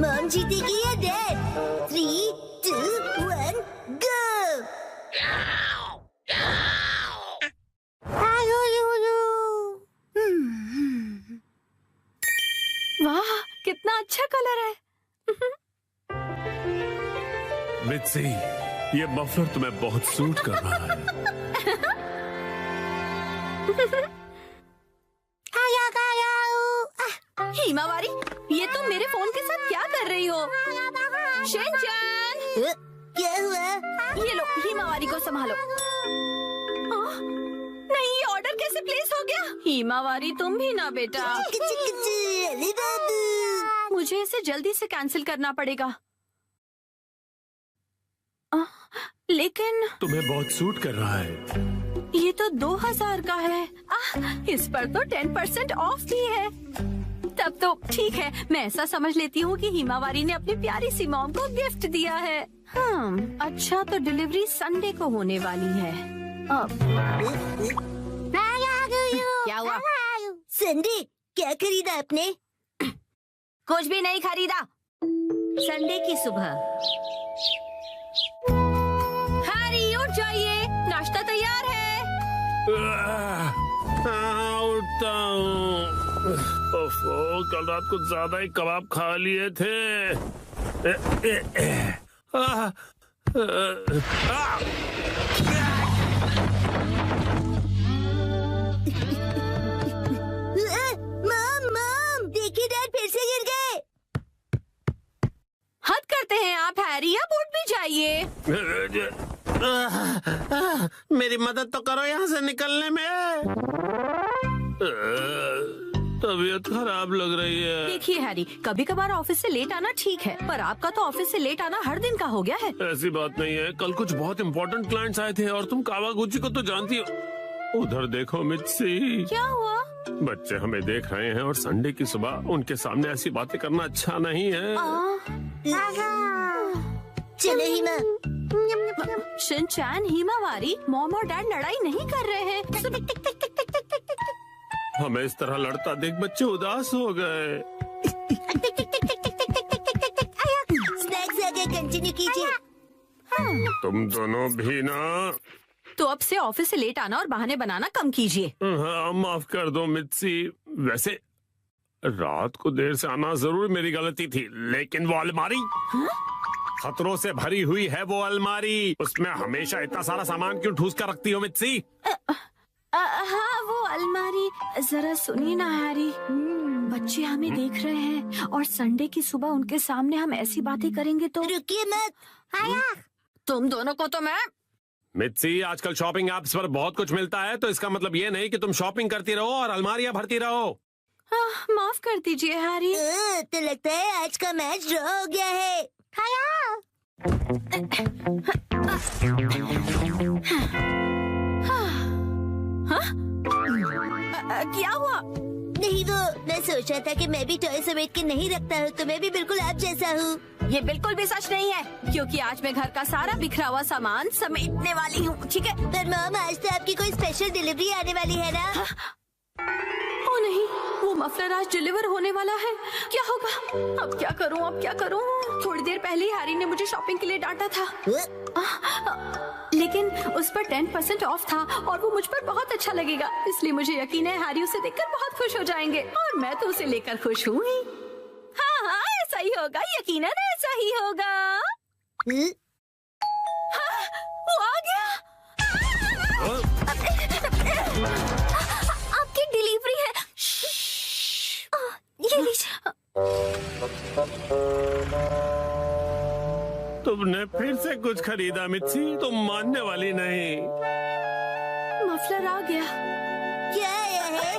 Mom जीतेगी या dad? 3, 2, 1, गो! वाह, कितना अच्छा कलर है। मित्सी, ये मफलर तुम्हें बहुत सूट कर रहा है। हिमावारी, ये तुम मेरे फोन के साथ क्या कर रही हो? शिनचैन! क्या हुआ? ये लो, हिमावारी को संभालो। नहीं, ये ऑर्डर कैसे प्लेस हो गया? हिमावारी, तुम भी ना बेटा। अरे बाबू! मुझे इसे जल्दी से कैंसिल करना पड़ेगा। लेकिन तुम्हें बहुत सूट कर रहा है। ये तो 2000 का है। इस पर तो 10% ऑफ भी है। तब तो ठीक है, मैं ऐसा समझ लेती हूँ कि हिमावारी ने अपनी प्यारी सी मॉम को गिफ्ट दिया है। अच्छा, तो डिलीवरी संडे को होने वाली है। क्या हुआ? संडे, क्या खरीदा आपने? कुछ भी नहीं खरीदा। संडे की सुबह। हैरी, उठ जाइए, नाश्ता तैयार है। उठता हूँ। कल रात को ज्यादा ही कबाब खा लिए थे। मॉम, देखिए डैड फिर से गिर गए। हद करते हैं आप हैरी, अब उठ भी जाइए। मेरी मदद तो करो यहाँ से निकलने में। तबीयत खराब लग रही है। देखिए हैरी, कभी कभार ऑफिस से लेट आना ठीक है, पर आपका तो ऑफिस से लेट आना हर दिन का हो गया है। ऐसी बात नहीं है, कल कुछ बहुत इम्पोर्टेंट क्लाइंट्स आए थे और तुम कावागुची को तो जानती हो। उधर देखो मित्सी। क्या हुआ? बच्चे हमें देख रहे हैं और संडे की सुबह उनके सामने ऐसी बातें करना अच्छा नहीं है। चलो हिमा। शिनचैन, हिमावारी, मॉम और डैड लड़ाई नहीं कर रहे हैं। हमें इस तरह लड़ता देख बच्चे उदास हो गए। स्नैक्स आगे कंटिन्यू कीजिए। तुम दोनों भी ना। तो अब से ऑफिस से लेट आना और बहाने बनाना कम कीजिए। हाँ, माफ कर दो मित्सी। वैसे रात को देर से आना जरूर मेरी गलती थी, लेकिन वो अलमारी खतरों से भरी हुई है। वो अलमारी, उसमें हमेशा इतना सारा सामान क्यों ठूस कर रखती हो मित्सी? हाँ, वो अलमारी। जरा सुनिए ना हैरी, बच्चे हमें देख रहे हैं और संडे की सुबह उनके सामने हम ऐसी बातें करेंगे तो। रुकिए मत। तुम दोनों को तो मैं। मित्सी, आजकल शॉपिंग ऐप्स पर बहुत कुछ मिलता है, तो इसका मतलब ये नहीं कि तुम शॉपिंग करती रहो और अलमारियां भरती रहो। माफ कर दीजिए हैरी। तो लगता है आज का मैच ड्रॉ हो गया है। क्या हुआ? नहीं, वो मैं सोच रहा था कि मैं भी टॉय समेट के नहीं रखता हूँ, तो मैं भी बिल्कुल आप जैसा हूँ। ये बिल्कुल भी सच नहीं है, क्योंकि आज मैं घर का सारा बिखरा हुआ सामान समेटने वाली हूँ, ठीक है? पर मॉम, आज तो आपकी कोई स्पेशल डिलीवरी आने वाली है ना? ओ नहीं, वो मफलर आज डिलीवर होने वाला है। क्या होगा? अब क्या करूँ, अब क्या करूँ? थोड़ी देर पहले हैरी ने मुझे शॉपिंग के लिए डांटा था, लेकिन उस पर 10% ऑफ था और वो मुझ पर बहुत अच्छा लगेगा, इसलिए मुझे यकीन है हैरी उसे देखकर बहुत खुश हो जाएंगे और मैं तो उसे लेकर खुश हूँ ही। हाँ हाँ, ऐसा ही होगा, यकीनन ऐसा ही होगा। हाँ, वो आ गया। आपकी डिलीवरी है। ये लीजिए। तुमने फिर से कुछ खरीदा मित्सी, तुम मानने वाली नहीं। मफलर आ गया। क्या आया है?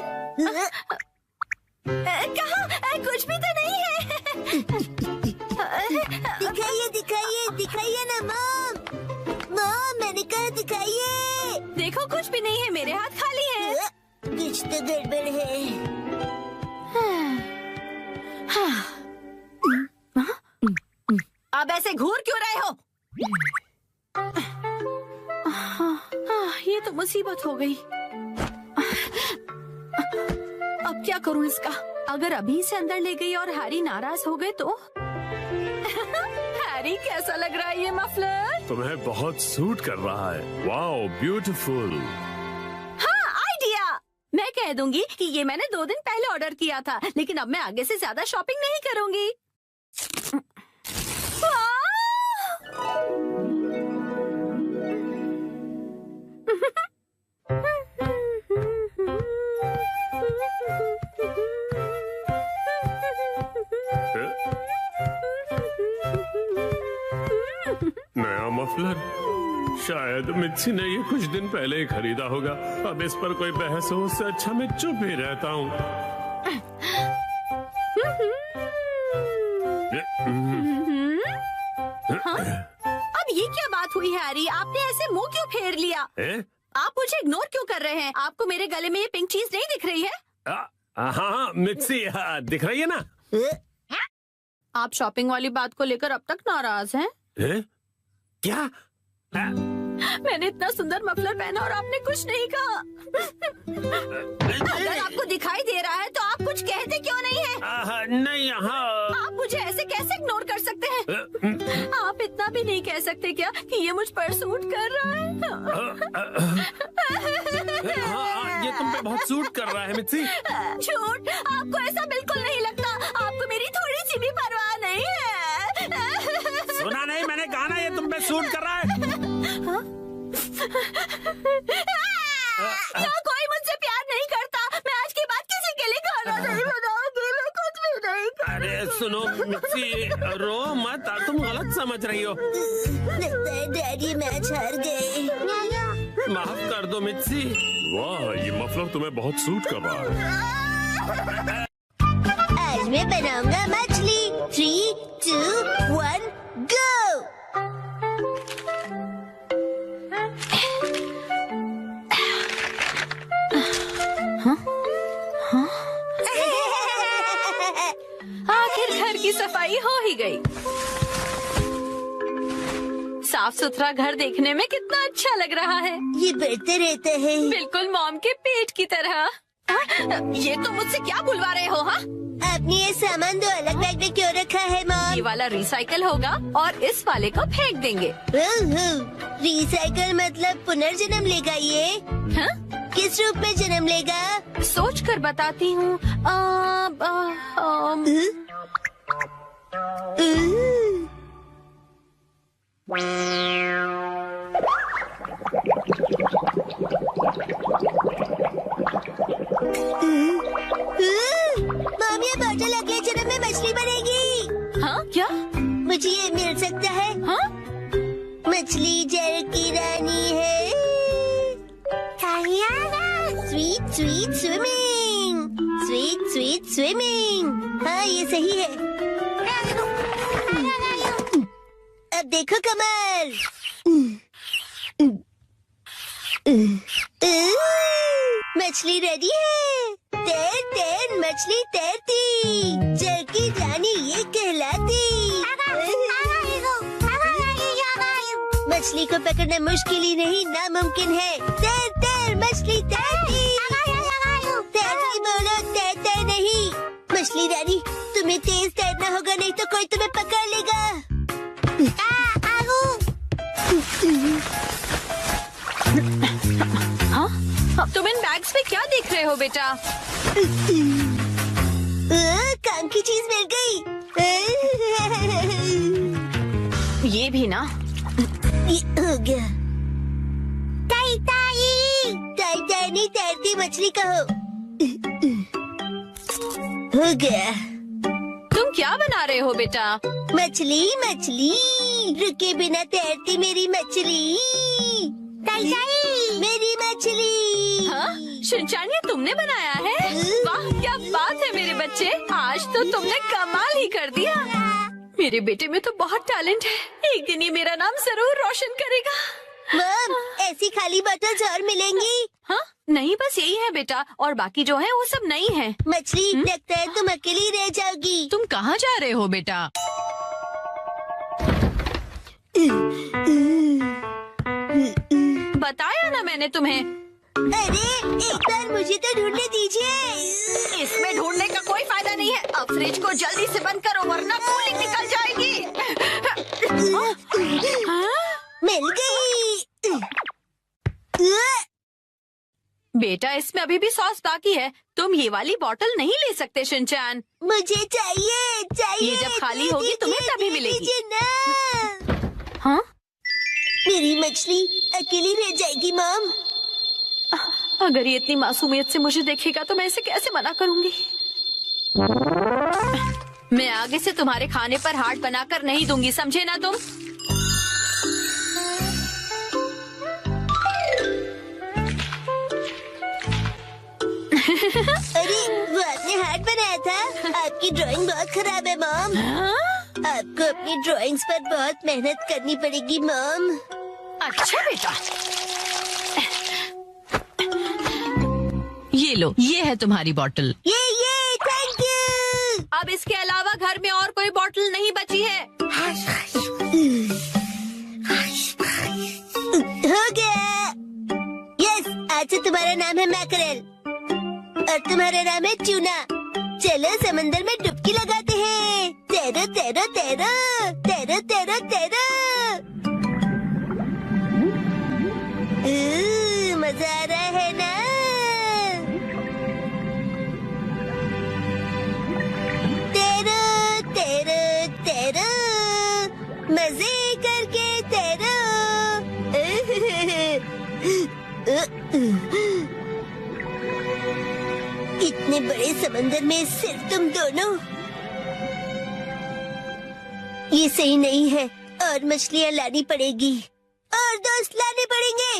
कहाँ? कुछ भी तो नहीं है। दिखाइए दिखाइए दिखाइए ना मॉम। मॉम, मैंने कहा दिखाइए। देखो, कुछ भी नहीं है, मेरे हाथ खाली हैं। कुछ तो गड़बड़ है। अब ऐसे घूर क्यों रहे हो? ये तो मुसीबत हो गई। अब क्या करूं इसका? अगर अभी से अंदर ले गई और हैरी नाराज हो गए तो? हैरी, कैसा लग रहा है ये मफलर? तुम्हें बहुत सूट कर रहा है। Wow, beautiful. हाँ, आइडिया। मैं कह दूंगी कि ये मैंने 2 दिन पहले ऑर्डर किया था, लेकिन अब मैं आगे से ज्यादा शॉपिंग नहीं करूंगी। नया मफलर, शायद मित्सी ने ये कुछ दिन पहले ही खरीदा होगा। अब इस पर कोई बहस हो, उससे अच्छा मैं चुप ही रहता हूँ। अब ये क्या बात हुई हैरी? आपने ऐसे मुंह क्यों फेर लिया? आप मुझे इग्नोर क्यों कर रहे हैं? आपको मेरे गले में ये पिंक चीज नहीं दिख रही है? हाँ मित्सी, दिख रही है ना? आप शॉपिंग वाली बात को लेकर अब तक नाराज हैं? क्या? मैंने इतना सुंदर मफलर पहना और आपने कुछ नहीं कहा। अगर आपको दिखाई दे रहा है तो आप कुछ कहते क्यों नहीं है? नहीं, हाँ। आप मुझे ऐसे कैसे इग्नोर कर सकते हैं? आप इतना भी नहीं कह सकते क्या कि ये मुझ पर सूट कर रहा है? हाँ, ये तुम पे बहुत सूट कर रहा है मित्सी। झूठ, आपको ऐसा बिल्कुल नहीं लगता। आपको मेरी थोड़ी सी भी परवाह नहीं है। सुना नहीं, मैंने कहा ना ये तुम पे सूट कर रहा है। क्या कोई मुझसे प्यार नहीं करता? मैं आज के बाद किसी के लिए खाना नहीं बनाऊंगी। मैं कुछ भी नहीं करूंगी। अरे सुनो मित्सी, रो मत, तुम गलत समझ रही हो। लगता है डैडी मैच हार गए। माफ कर दो मित्सी। वाह, ये मफलर तुम्हें बहुत सूट कर रहा है। आज मैं बनाऊंगा मछली। 3, 2, 1, गो। आखिर घर की सफाई हो ही गई। साफ सुथरा घर देखने में कितना अच्छा लग रहा है। ये बढ़ते रहता है। बिल्कुल मॉम के पेट की तरह। ये तो मुझसे क्या बुलवा रहे हो? हाँ, आपने ये सामान 2 अलग बैग में क्यों रखा है ये मॉम? वाला रिसाइकल होगा और इस वाले को फेंक देंगे। रिसाइकल मतलब पुनर्जन्म लेगा ये? हाँ? किस रूप में जन्म लेगा? सोच कर बताती हूँ। मॉम, ये बॉटल अगले जन्म में मछली बनेगी। हाँ, क्या? मुझे ये मिल सकता है? हाँ? मछली जल की रानी है। Sweet sweet swimming, sweet sweet swimming. हाँ, ये सही है। अब देखो कमल। मछली रेडी है। तैर तैर मछली तैरती, जल की रानी ये कहलाती। मछली को पकड़ना मुश्किल ही नहीं, नामुमकिन है। तैर तैर मछली तैरती। तैरती बोलो, तैरते नहीं। मछली रानी, तुम्हें तेज तैरना होगा, नहीं तो कोई तुम्हें पकड़ लेगा। हाँ? अब तुम इन बैग्स में क्या देख रहे हो बेटा? काम की चीज मिल गई। ये भी ना। ये हो गया। ताई ताई, ताई ताई नहीं, तैरती मछली कहो। हो गया। तुम क्या बना रहे हो बेटा? मछली मछली, रुके बिना तैरती मेरी मछली। ताई ताई, मेरी मछली। हाँ? शिनचान, ये तुमने बनाया है? वाह, क्या बात है मेरे बच्चे, आज तो तुमने कमाल ही कर दिया। मेरे बेटे में तो बहुत टैलेंट है। एक दिन ये मेरा नाम जरूर रोशन करेगा। मॉम, ऐसी खाली बॉटल्स और मिलेंगी? हाँ? नहीं, बस यही है बेटा, और बाकी जो है वो सब नहीं है। मछली, लगता है तुम अकेली रह जाओगी। तुम कहाँ जा रहे हो बेटा? बताया ना मैंने तुम्हें। अरे, एक बार मुझे तो ढूंढने दीजिए। इसमें ढूंढने का कोई फायदा नहीं है। अब फ्रिज को जल्दी से बंद करो वरना कूलिंग निकल जाए। बेटा इसमें अभी भी सॉस बाकी है, तुम ये वाली बोतल नहीं ले सकते शिनचैन। मुझे चाहिए चाहिए। ये जब खाली होगी तुम्हें तभी मिलेगी। दीजिए ना। हाँ मेरी मछली अकेली रह जाएगी मॉम। अगर ये इतनी मासूमियत से मुझे देखेगा तो मैं इसे कैसे मना करूंगी। मैं आगे से तुम्हारे खाने पर हाथ बनाकर नहीं दूंगी, समझे ना तुम। अरे वो आपने हार्ट बनाया था। आपकी ड्राइंग बहुत खराब है मॉम। आपको अपनी ड्राइंग्स पर बहुत मेहनत करनी पड़ेगी मॉम। अच्छा बेटा, ये लो, ये है तुम्हारी बोतल। ये थैंक यू। अब इसके अलावा घर में और कोई बोतल नहीं बची है। हो गया। यस, आज से तुम्हारा नाम है मैकरेल और तुम्हारा नाम है ट्यूना। चलो समंदर में डुबकी लगाते हैं। तैरो तैरो तैरो तैरो तैरो तैरो। मजा आ रहा है ना? तैरो तैरो तैरो, मजे करके तैरो। इतने बड़े समंदर में सिर्फ तुम दोनों, ये सही नहीं है। और मछलियाँ लानी पड़ेगी और दोस्त लाने पड़ेंगे।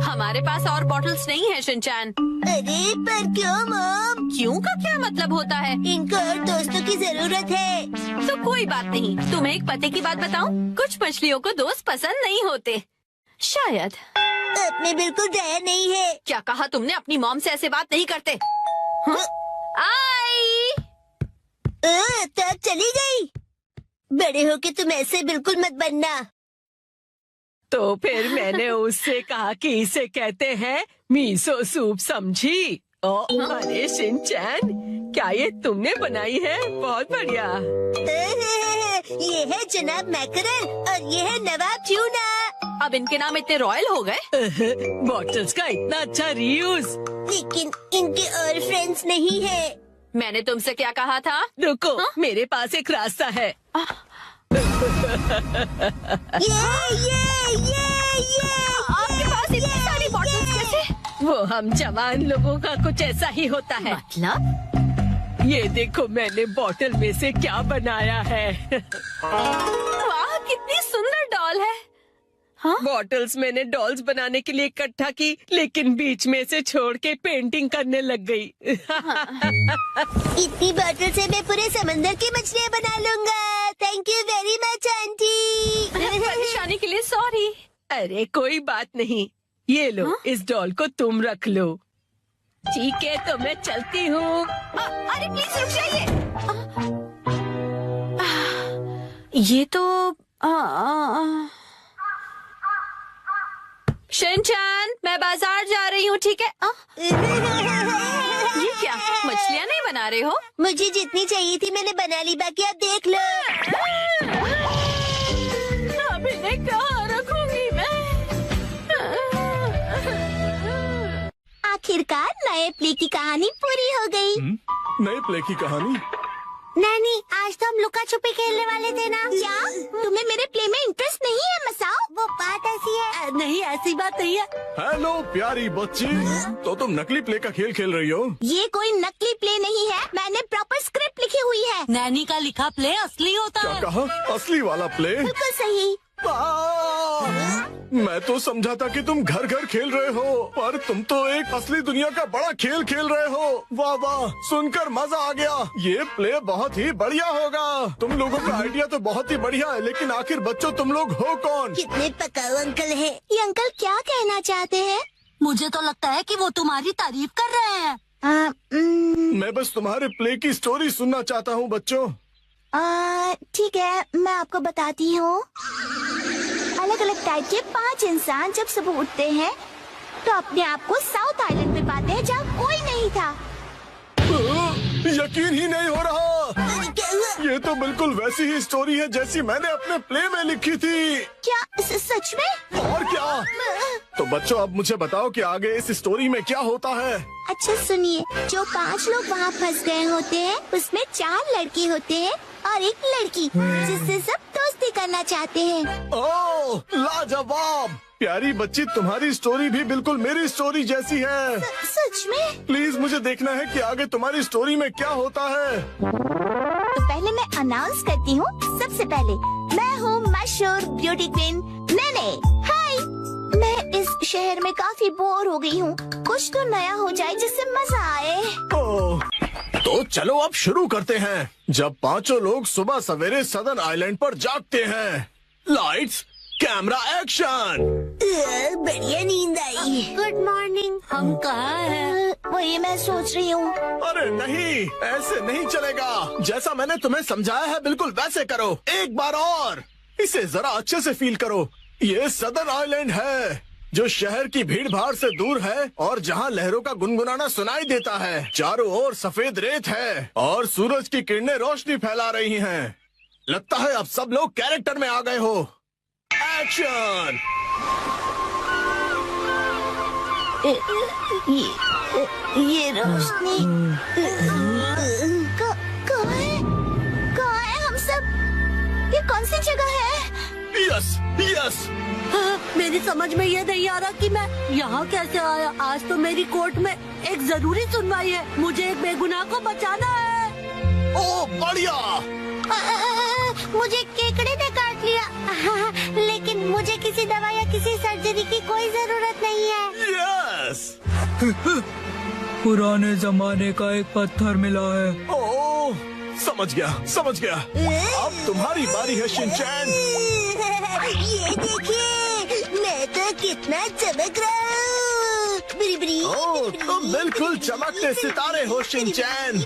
हमारे पास और बॉटल्स नहीं है शिनचैन। अरे पर क्यों मॉम? क्यों का क्या मतलब होता है? इनको और दोस्तों की जरूरत है। तो कोई बात नहीं, तुम्हें एक पते की बात बताऊं? कुछ मछलियों को दोस्त पसंद नहीं होते, शायद। आपने बिल्कुल दया नहीं है। क्या कहा तुमने? अपनी मॉम से ऐसे बात नहीं करते। हाँ? आई तो अब चली गई। बड़े होके तुम ऐसे बिल्कुल मत बनना। तो फिर मैंने उससे कहा कि इसे कहते हैं मीसो सूप, समझी? अरे शिनचैन, क्या ये तुमने बनाई है? बहुत बढ़िया। ये है जनाब मैकरल और ये है नवाब ट्यूना। अब इनके नाम इतने रॉयल हो गए। बॉटल्स का इतना अच्छा रीयूज। लेकिन इनके और फ्रेंड्स नहीं है। मैंने तुमसे क्या कहा था? रुको, मेरे पास एक रास्ता है। आपके पास इतनी सारी बॉटल्स कैसे? वो हम जवान लोगों का कुछ ऐसा ही होता है। मतलब? ये देखो मैंने बॉटल में से क्या बनाया है। वाह, कितनी सुंदर डॉल है। हाँ? बॉटल्स मैंने डॉल्स बनाने के लिए इकट्ठा की, लेकिन बीच में से छोड़ के पेंटिंग करने लग गई। इतनी बॉटल से मैं पूरे समंदर की मछलियाँ बना लूंगा। Thank you very much aunty. परेशानी के लिए सॉरी। अरे कोई बात नहीं, ये लो। इस डॉल को तुम रख लो। ठीक है, तो मैं चलती हूँ। अरे प्लीज रुक जाइए। ये तो शिनचैन, मैं बाजार जा रही हूँ, ठीक है? ये क्या, मछलियाँ नहीं बना रहे हो? मुझे जितनी चाहिए थी मैंने बना ली, बाकी आप देख लो। अब इन्हें कहाँ रखूंगी मैं? आखिरकार नए प्ले की कहानी पूरी हो गई। नए प्ले की कहानी? नानी, आज तो हम लुका छुपी खेलने वाले थे ना। क्या तुम्हें मेरे प्ले में इंटरेस्ट नहीं है मसाओ? वो बात ऐसी है। नहीं, ऐसी बात नहीं है। हेलो प्यारी बच्ची, तो तुम नकली प्ले का खेल खेल रही हो? ये कोई नकली प्ले नहीं है, मैंने प्रॉपर स्क्रिप्ट लिखी हुई है। नैनी का लिखा प्ले असली होता क्या है। कहा? असली वाला प्ले? बिल्कुल सही। मैं तो समझा था कि तुम घर घर खेल रहे हो, पर तुम तो एक असली दुनिया का बड़ा खेल खेल रहे हो। वाह वाह, सुनकर मजा आ गया। ये प्ले बहुत ही बढ़िया होगा। तुम लोगों का आइडिया तो बहुत ही बढ़िया है, लेकिन आखिर बच्चों तुम लोग हो कौन? कितने पकाऊ अंकल हैं। ये अंकल क्या कहना चाहते हैं? मुझे तो लगता है कि वो तुम्हारी तारीफ कर रहे हैं। मैं बस तुम्हारे प्ले की स्टोरी सुनना चाहता हूँ बच्चों। ठीक है, मैं आपको बताती हूँ। अलग अलग टाइप के 5 इंसान जब सुबह उठते हैं तो अपने आप को साउथ आइलैंड में पाते हैं जहाँ कोई नहीं था। यकीन ही नहीं हो रहा। क्या हुआ? ये तो बिल्कुल वैसी ही स्टोरी है जैसी मैंने अपने प्ले में लिखी थी। क्या सच में? और क्या? तो बच्चों अब मुझे बताओ कि आगे इस स्टोरी में क्या होता है। अच्छा सुनिए, जो 5 लोग वहाँ फंस गए होते हैं उसमें 4 लड़के होते हैं और 1 लड़की जिससे सब दोस्ती करना चाहते हैं। ओह लाजवाब! प्यारी बच्ची, तुम्हारी स्टोरी भी बिल्कुल मेरी स्टोरी जैसी है। सच में? प्लीज मुझे देखना है कि आगे तुम्हारी स्टोरी में क्या होता है। तो पहले मैं अनाउंस करती हूँ। सबसे पहले मैं हूँ मशहूर ब्यूटी क्वीन नैने। हाय, मैं इस शहर में काफी बोर हो गई हूँ। कुछ तो नया हो जाए जिससे मजा आए। ओह, तो चलो अब शुरू करते हैं। जब 5 लोग सुबह सवेरे सदन आइलैंड पर जागते हैं। Lights, camera, action. बढ़िया नींद आई। Good morning. हम कहाँ हैं? वही मैं सोच रही हूँ। अरे नहीं, ऐसे नहीं चलेगा। जैसा मैंने तुम्हें समझाया है बिल्कुल वैसे करो। एक बार और इसे जरा अच्छे से फील करो। ये सदर आइलैंड है जो शहर की भीड़ भाड़ से दूर है और जहाँ लहरों का गुनगुनाना सुनाई देता है। चारों ओर सफेद रेत है और सूरज की किरणें रोशनी फैला रही हैं। लगता है अब सब लोग कैरेक्टर में आ गए हो। एक्शन। ये रोशनी कहाँ है हम सब? ये कौन सी जगह है? Yes yes. मेरी समझ में ये नहीं आ रहा कि मैं यहाँ कैसे आया। आज तो मेरी कोर्ट में एक जरूरी सुनवाई है। मुझे एक बेगुनाह को बचाना है। ओ बढ़िया। मुझे केकड़े ने काट लिया। लेकिन मुझे किसी दवा या किसी सर्जरी की कोई जरूरत नहीं है। यस। पुराने जमाने का एक पत्थर मिला है। ओह, समझ गया। अब तुम्हारी बारी है शिनचैन। ये देखिए, मैं तो कितना चमक रहा हूँ। ओह, तुम बिल्कुल चमकते सितारे हो शिनचैन।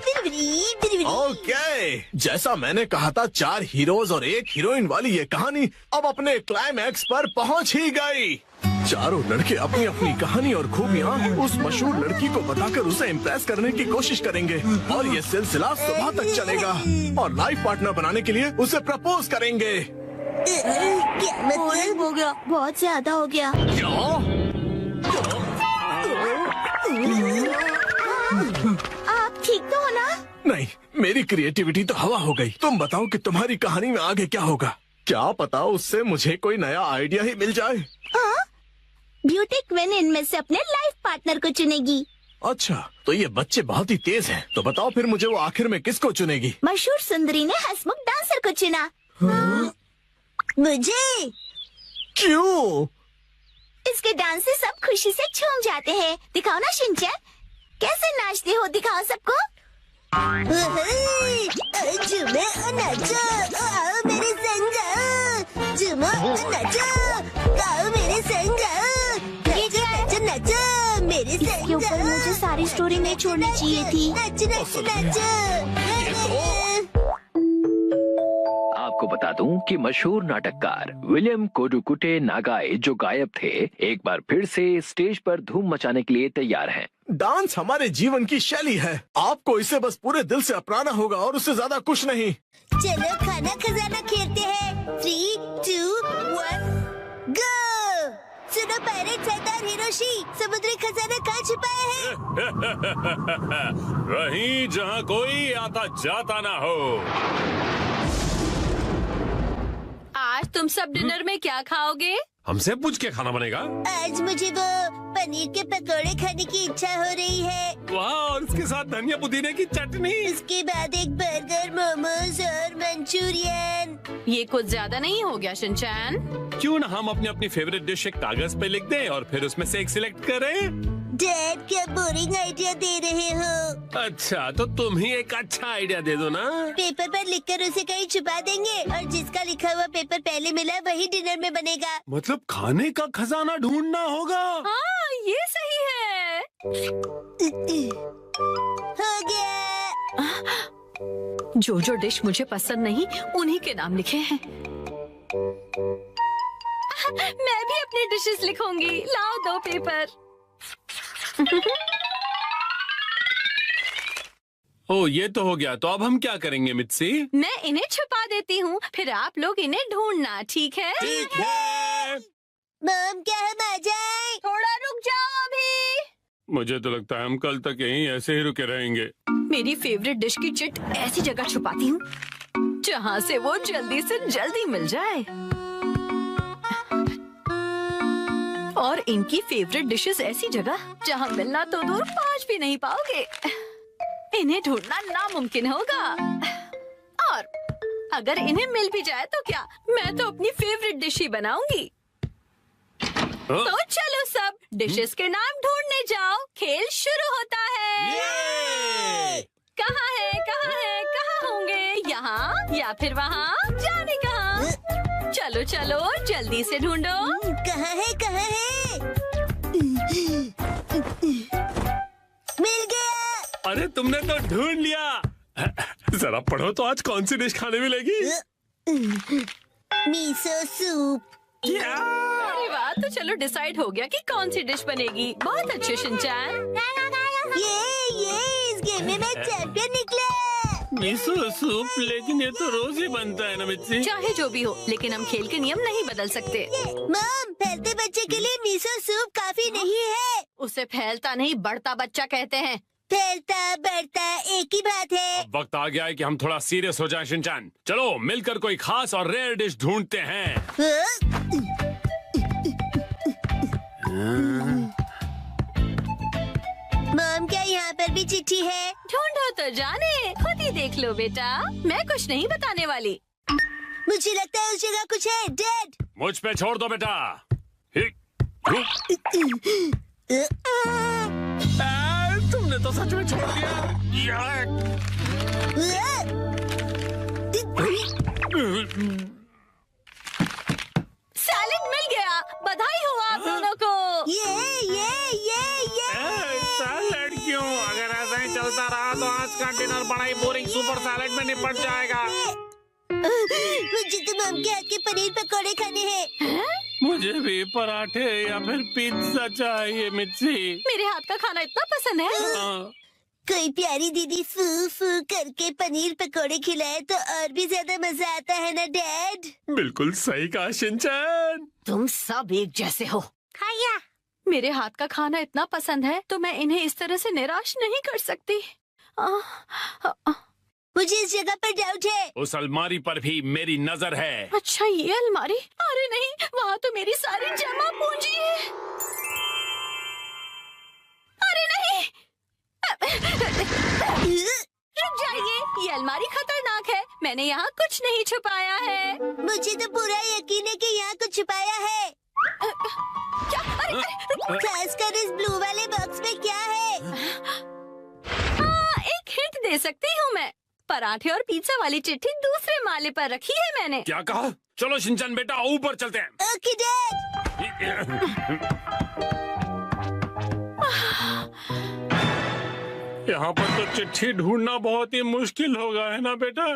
ओके, जैसा मैंने कहा था 4 हीरोज और 1 हीरोइन वाली ये कहानी अब अपने क्लाइमैक्स पर पहुंच ही गई। चारों लड़के अपनी अपनी कहानी और खूबियाँ उस मशहूर लड़की को बताकर उसे इम्प्रेस करने की कोशिश करेंगे और ये सिलसिला सुबह तक चलेगा और लाइफ पार्टनर बनाने के लिए उसे प्रपोज करेंगे। क्या मतलब? हो गया। बहुत ज्यादा हो गया। आप ठीक तो हो ना? नहीं, मेरी क्रिएटिविटी तो हवा हो गई। तुम बताओ कि तुम्हारी कहानी में आगे क्या होगा। क्या पता उससे मुझे कोई नया आइडिया ही मिल जाए। हाँ? ब्यूटी क्वीन इनमें से अपने लाइफ पार्टनर को चुनेगी। अच्छा, तो ये बच्चे बहुत ही तेज हैं। तो बताओ फिर मुझे वो आखिर में किसको चुनेगी? मशहूर सुंदरी ने हंसमुख डांसर को चुना। मुझे? क्यों? इसके डांस से सब खुशी से झूम जाते हैं। दिखाओ ना शिनचैन, कैसे नाचते हो, दिखाओ सबको। झूमो और नाचो, आओ मेरे संग आओ। झूमो और नाचो, आओ मेरे संग आओ। ये नाचो नाचो मेरे संग। इसके ऊपर मुझे सारी स्टोरी नहीं छोड़नी चाहिए थी। नाचो नाचो नाचो। आपको बता दूं कि मशहूर नाटककार विलियम कोडुकुटे नागाई जो गायब थे, एक बार फिर से स्टेज पर धूम मचाने के लिए तैयार हैं। डांस हमारे जीवन की शैली है। आपको इसे बस पूरे दिल से अपनाना होगा और उससे ज्यादा कुछ नहीं। चलो खाना खजाना खेलते हैं। 3, 2, 1, गो। सुनो पायरेट सरदार हिरोशी, समुद्री खजाना कहाँ छुपाया है? वहीं जहाँ कोई आता जाता ना हो। आज तुम सब डिनर में क्या खाओगे? हमसे पूछ के खाना बनेगा। आज मुझे वो पनीर के पकौड़े खाने की इच्छा हो रही है। वाह, और उसके साथ धनिया पुदीने की चटनी। उसके बाद एक बर्गर, मोमोज और मंचूरियन। ये कुछ ज्यादा नहीं हो गया शिनचैन? क्यों ना हम अपनी अपनी फेवरेट डिश एक कागज पे लिख दें और फिर उसमें से एक सिलेक्ट करें। डैड, क्या बोरिंग आइडिया दे रहे हो? अच्छा, तो तुम ही एक अच्छा आइडिया दे दो ना। पेपर पर लिखकर उसे कहीं छुपा देंगे और जिसका लिखा हुआ पेपर पहले मिला वही डिनर में बनेगा। मतलब खाने का खजाना ढूंढना होगा। हाँ, ये सही है। हो गया। जो जो डिश मुझे पसंद नहीं उन्हीं के नाम लिखे हैं। मैं भी अपनी डिशेस लिखूंगी। लाओ 2 पेपर। ओ, ये तो हो गया। तो अब हम क्या करेंगे मित्सी? मैं इन्हें छुपा देती हूँ, फिर आप लोग इन्हें ढूंढना, ठीक है? ठीक है। मॉम क्या हम आ जाएं? थोड़ा रुक जाओ अभी। मुझे तो लगता है हम कल तक यहीं ऐसे ही रुके रहेंगे। मेरी फेवरेट डिश की चिट ऐसी जगह छुपाती हूँ जहाँ से वो जल्दी से जल्दी मिल जाए, और इनकी फेवरेट डिशेस ऐसी जगह जहाँ मिलना तो दूर पहुँच भी नहीं पाओगे। इन्हें ढूंढना नामुमकिन होगा, और अगर इन्हें मिल भी जाए तो क्या, मैं तो अपनी फेवरेट डिश ही बनाऊंगी। तो चलो सब डिशेस के नाम ढूंढने जाओ, खेल शुरू होता है। कहाँ है, कहाँ है, कहाँ होंगे? यहाँ या फिर वहाँ? जाने कहाँ? चलो चलो जल्दी से ढूंढो। कहाँ है, कहाँ है? मिल गया। अरे तुमने तो ढूंढ लिया। जरा पढ़ो तो आज कौन सी डिश खाने मिलेगी? मीसो सूप। अरे वाह, तो चलो डिसाइड हो गया कि कौन सी डिश बनेगी। बहुत अच्छे शिनचैन। ये इस गेम में मैं चैंपियन निकला। मिसो सूप, लेकिन ये तो रोज ही बनता है ना मित्सी। चाहे जो भी हो, लेकिन हम खेल के नियम नहीं बदल सकते। मॉम, फैलते बच्चे के लिए मीसो सूप काफी नहीं है। उसे फैलता नहीं बढ़ता बच्चा कहते हैं। फैलता बढ़ता एक ही बात है। अब वक्त आ गया है कि हम थोड़ा सीरियस हो जाएं शिनचैन। चलो मिलकर कोई खास और रेयर डिश ढूंढते हैं। मॉम क्या यहाँ पर भी चिट्ठी है? ढूंढो तो जाने, खुद ही देख लो बेटा, मैं कुछ नहीं बताने वाली। मुझे लगता है उस जगह कुछ है। डैड, मुझ पे छोड़ दो बेटा। तुमने तो सच में छोड़ दिया। सैलेड मिल गया, बधाई हो आप दोनों को। ये सैलेड क्यों? अगर ऐसा ही चलता रहा तो आज का डिनर बड़ा ही बोरिंग सुपर सैलेड में निपट जाएगा। मुझे तो मॉम के हाथ के पनीर पकौड़े खाने हैं। मुझे भी पराठे या फिर पिज्जा चाहिए मिर्ची। मेरे हाथ का खाना इतना पसंद है। कोई प्यारी दीदी फू फू करके पनीर पकौड़े खिलाए तो और भी ज्यादा मजा आता है ना डैड? बिल्कुल सही कहा शिनचैन। तुम सब एक जैसे हो। खाया। मेरे हाथ का खाना इतना पसंद है तो मैं इन्हें इस तरह से निराश नहीं कर सकती। मुझे इस जगह पर डाउट है। उस अलमारी पर भी मेरी नजर है। अच्छा, ये अलमारी? अरे नहीं, वहाँ तो मेरी सारी जमा पूंजी है। अरे नहीं, रुक जाइए, ये अलमारी खतरनाक है। मैंने यहाँ कुछ नहीं छुपाया है। मुझे तो पूरा यकीन है कि यहाँ कुछ छुपाया है। क्या? अरे, रुको। खासकर इस ब्लू वाले बॉक्स में क्या है? एक हिंट दे सकती हूँ मैं। पराठे और पिज्जा वाली चिट्ठी दूसरे माले पर रखी है मैंने। क्या कहा? चलो शिनचैन बेटा ऊपर चलते हैं। Okay dad. यहाँ पर तो चिट्ठी ढूंढना बहुत ही मुश्किल होगा, है ना बेटा?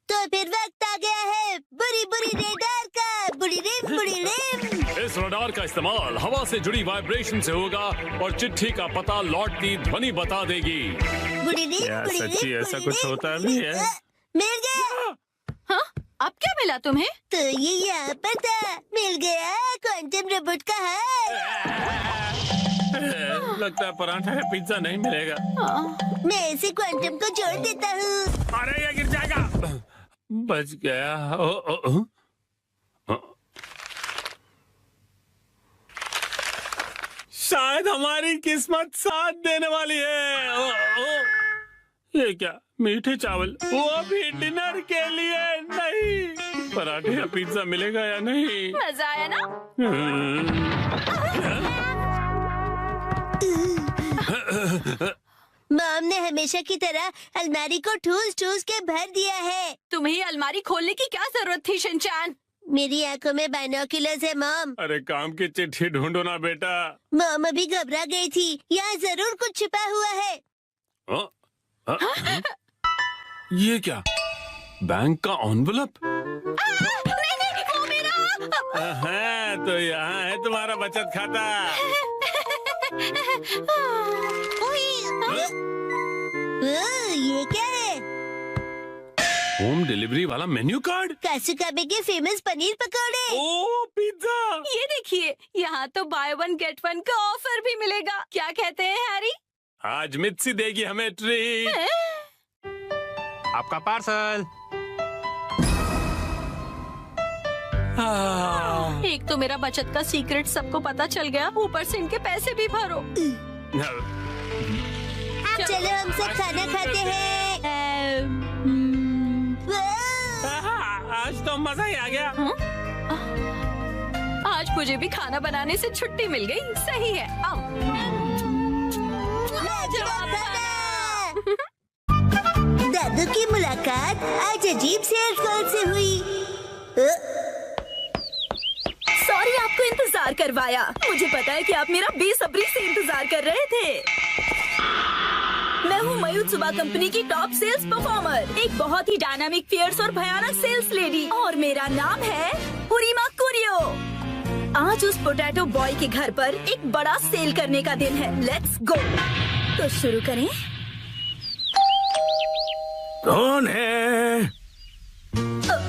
तो फिर वक्त आ गया है बुरी बुरी रेडार का। बुरी रिम। इस रडार का इस्तेमाल हवा से जुड़ी वाइब्रेशन से होगा और चिट्ठी का पता लौटती ध्वनि बता देगी। बुरी रिम, यार, बुरी सच्ची रिम, ऐसा बुरी कुछ रिम, होता बुरी भी रिम। है? मिल गया। हाँ, अब क्या मिला तुम्हें? तो ये यहाँ पर था। मिल गया क्वांटम रोबोट का हार। लगता है पराठा या पिज्जा नहीं मिलेगा। मैं इसे क्वांटम को जोड़ देता हूँ। अरे ये गिर जाएगा। बच गया। शायद हमारी किस्मत साथ देने वाली है। ये क्या? मीठे चावल, वो भी डिनर के लिए नहीं। पराठे या पिज्जा मिलेगा या नहीं? मजा आया ना? मॉम ने हमेशा की तरह अलमारी को ठूस ठूस के भर दिया है। तुम्हें अलमारी खोलने की क्या जरूरत थी शिनचैन? मेरी आंखों में बाइनोक्यूलर्स है मॉम। अरे काम की चिट्ठी ढूंढो ना बेटा। मॉम अभी घबरा गई थी। यहाँ जरूर कुछ छिपा हुआ है। ये क्या? बैंक का एनवेलप? नहीं, वो मेरा। हाँ, तो यहाँ है तुम्हारा बचत खाता। ये क्या है? होम डिलीवरी वाला मेन्यू कार्ड। कासुकाबे के फेमस पनीर पकौड़े। ओ पिज्जा। ये देखिए, यहाँ तो बाय वन गेट वन का ऑफर भी मिलेगा। क्या कहते हैं हैरी? आज मित्सी देगी हमें ट्रीट। आपका पार्सल। एक तो मेरा बचत का सीक्रेट सबको पता चल गया, ऊपर से इनके पैसे भी भरो। चलो हम सब खाना खाते हैं। आज तो मजा ही आ गया। आज मुझे भी खाना बनाने से छुट्टी मिल गई। सही है। आओ। दादू की मुलाकात आज अजीब से अल्फाज से हुई। सॉरी आपको इंतजार करवाया। मुझे पता है कि आप मेरा बेसब्री से इंतजार कर रहे थे। मैं हूँ मायुत्सुबा कंपनी की टॉप सेल्स परफॉर्मर, एक बहुत ही डायनामिक, फियर्स और भयानक सेल्स लेडी, और मेरा नाम है हुरिमा कुरियो। आज उस पोटैटो बॉय के घर पर एक बड़ा सेल करने का दिन है। Let's go. तो शुरू करें। कौन है?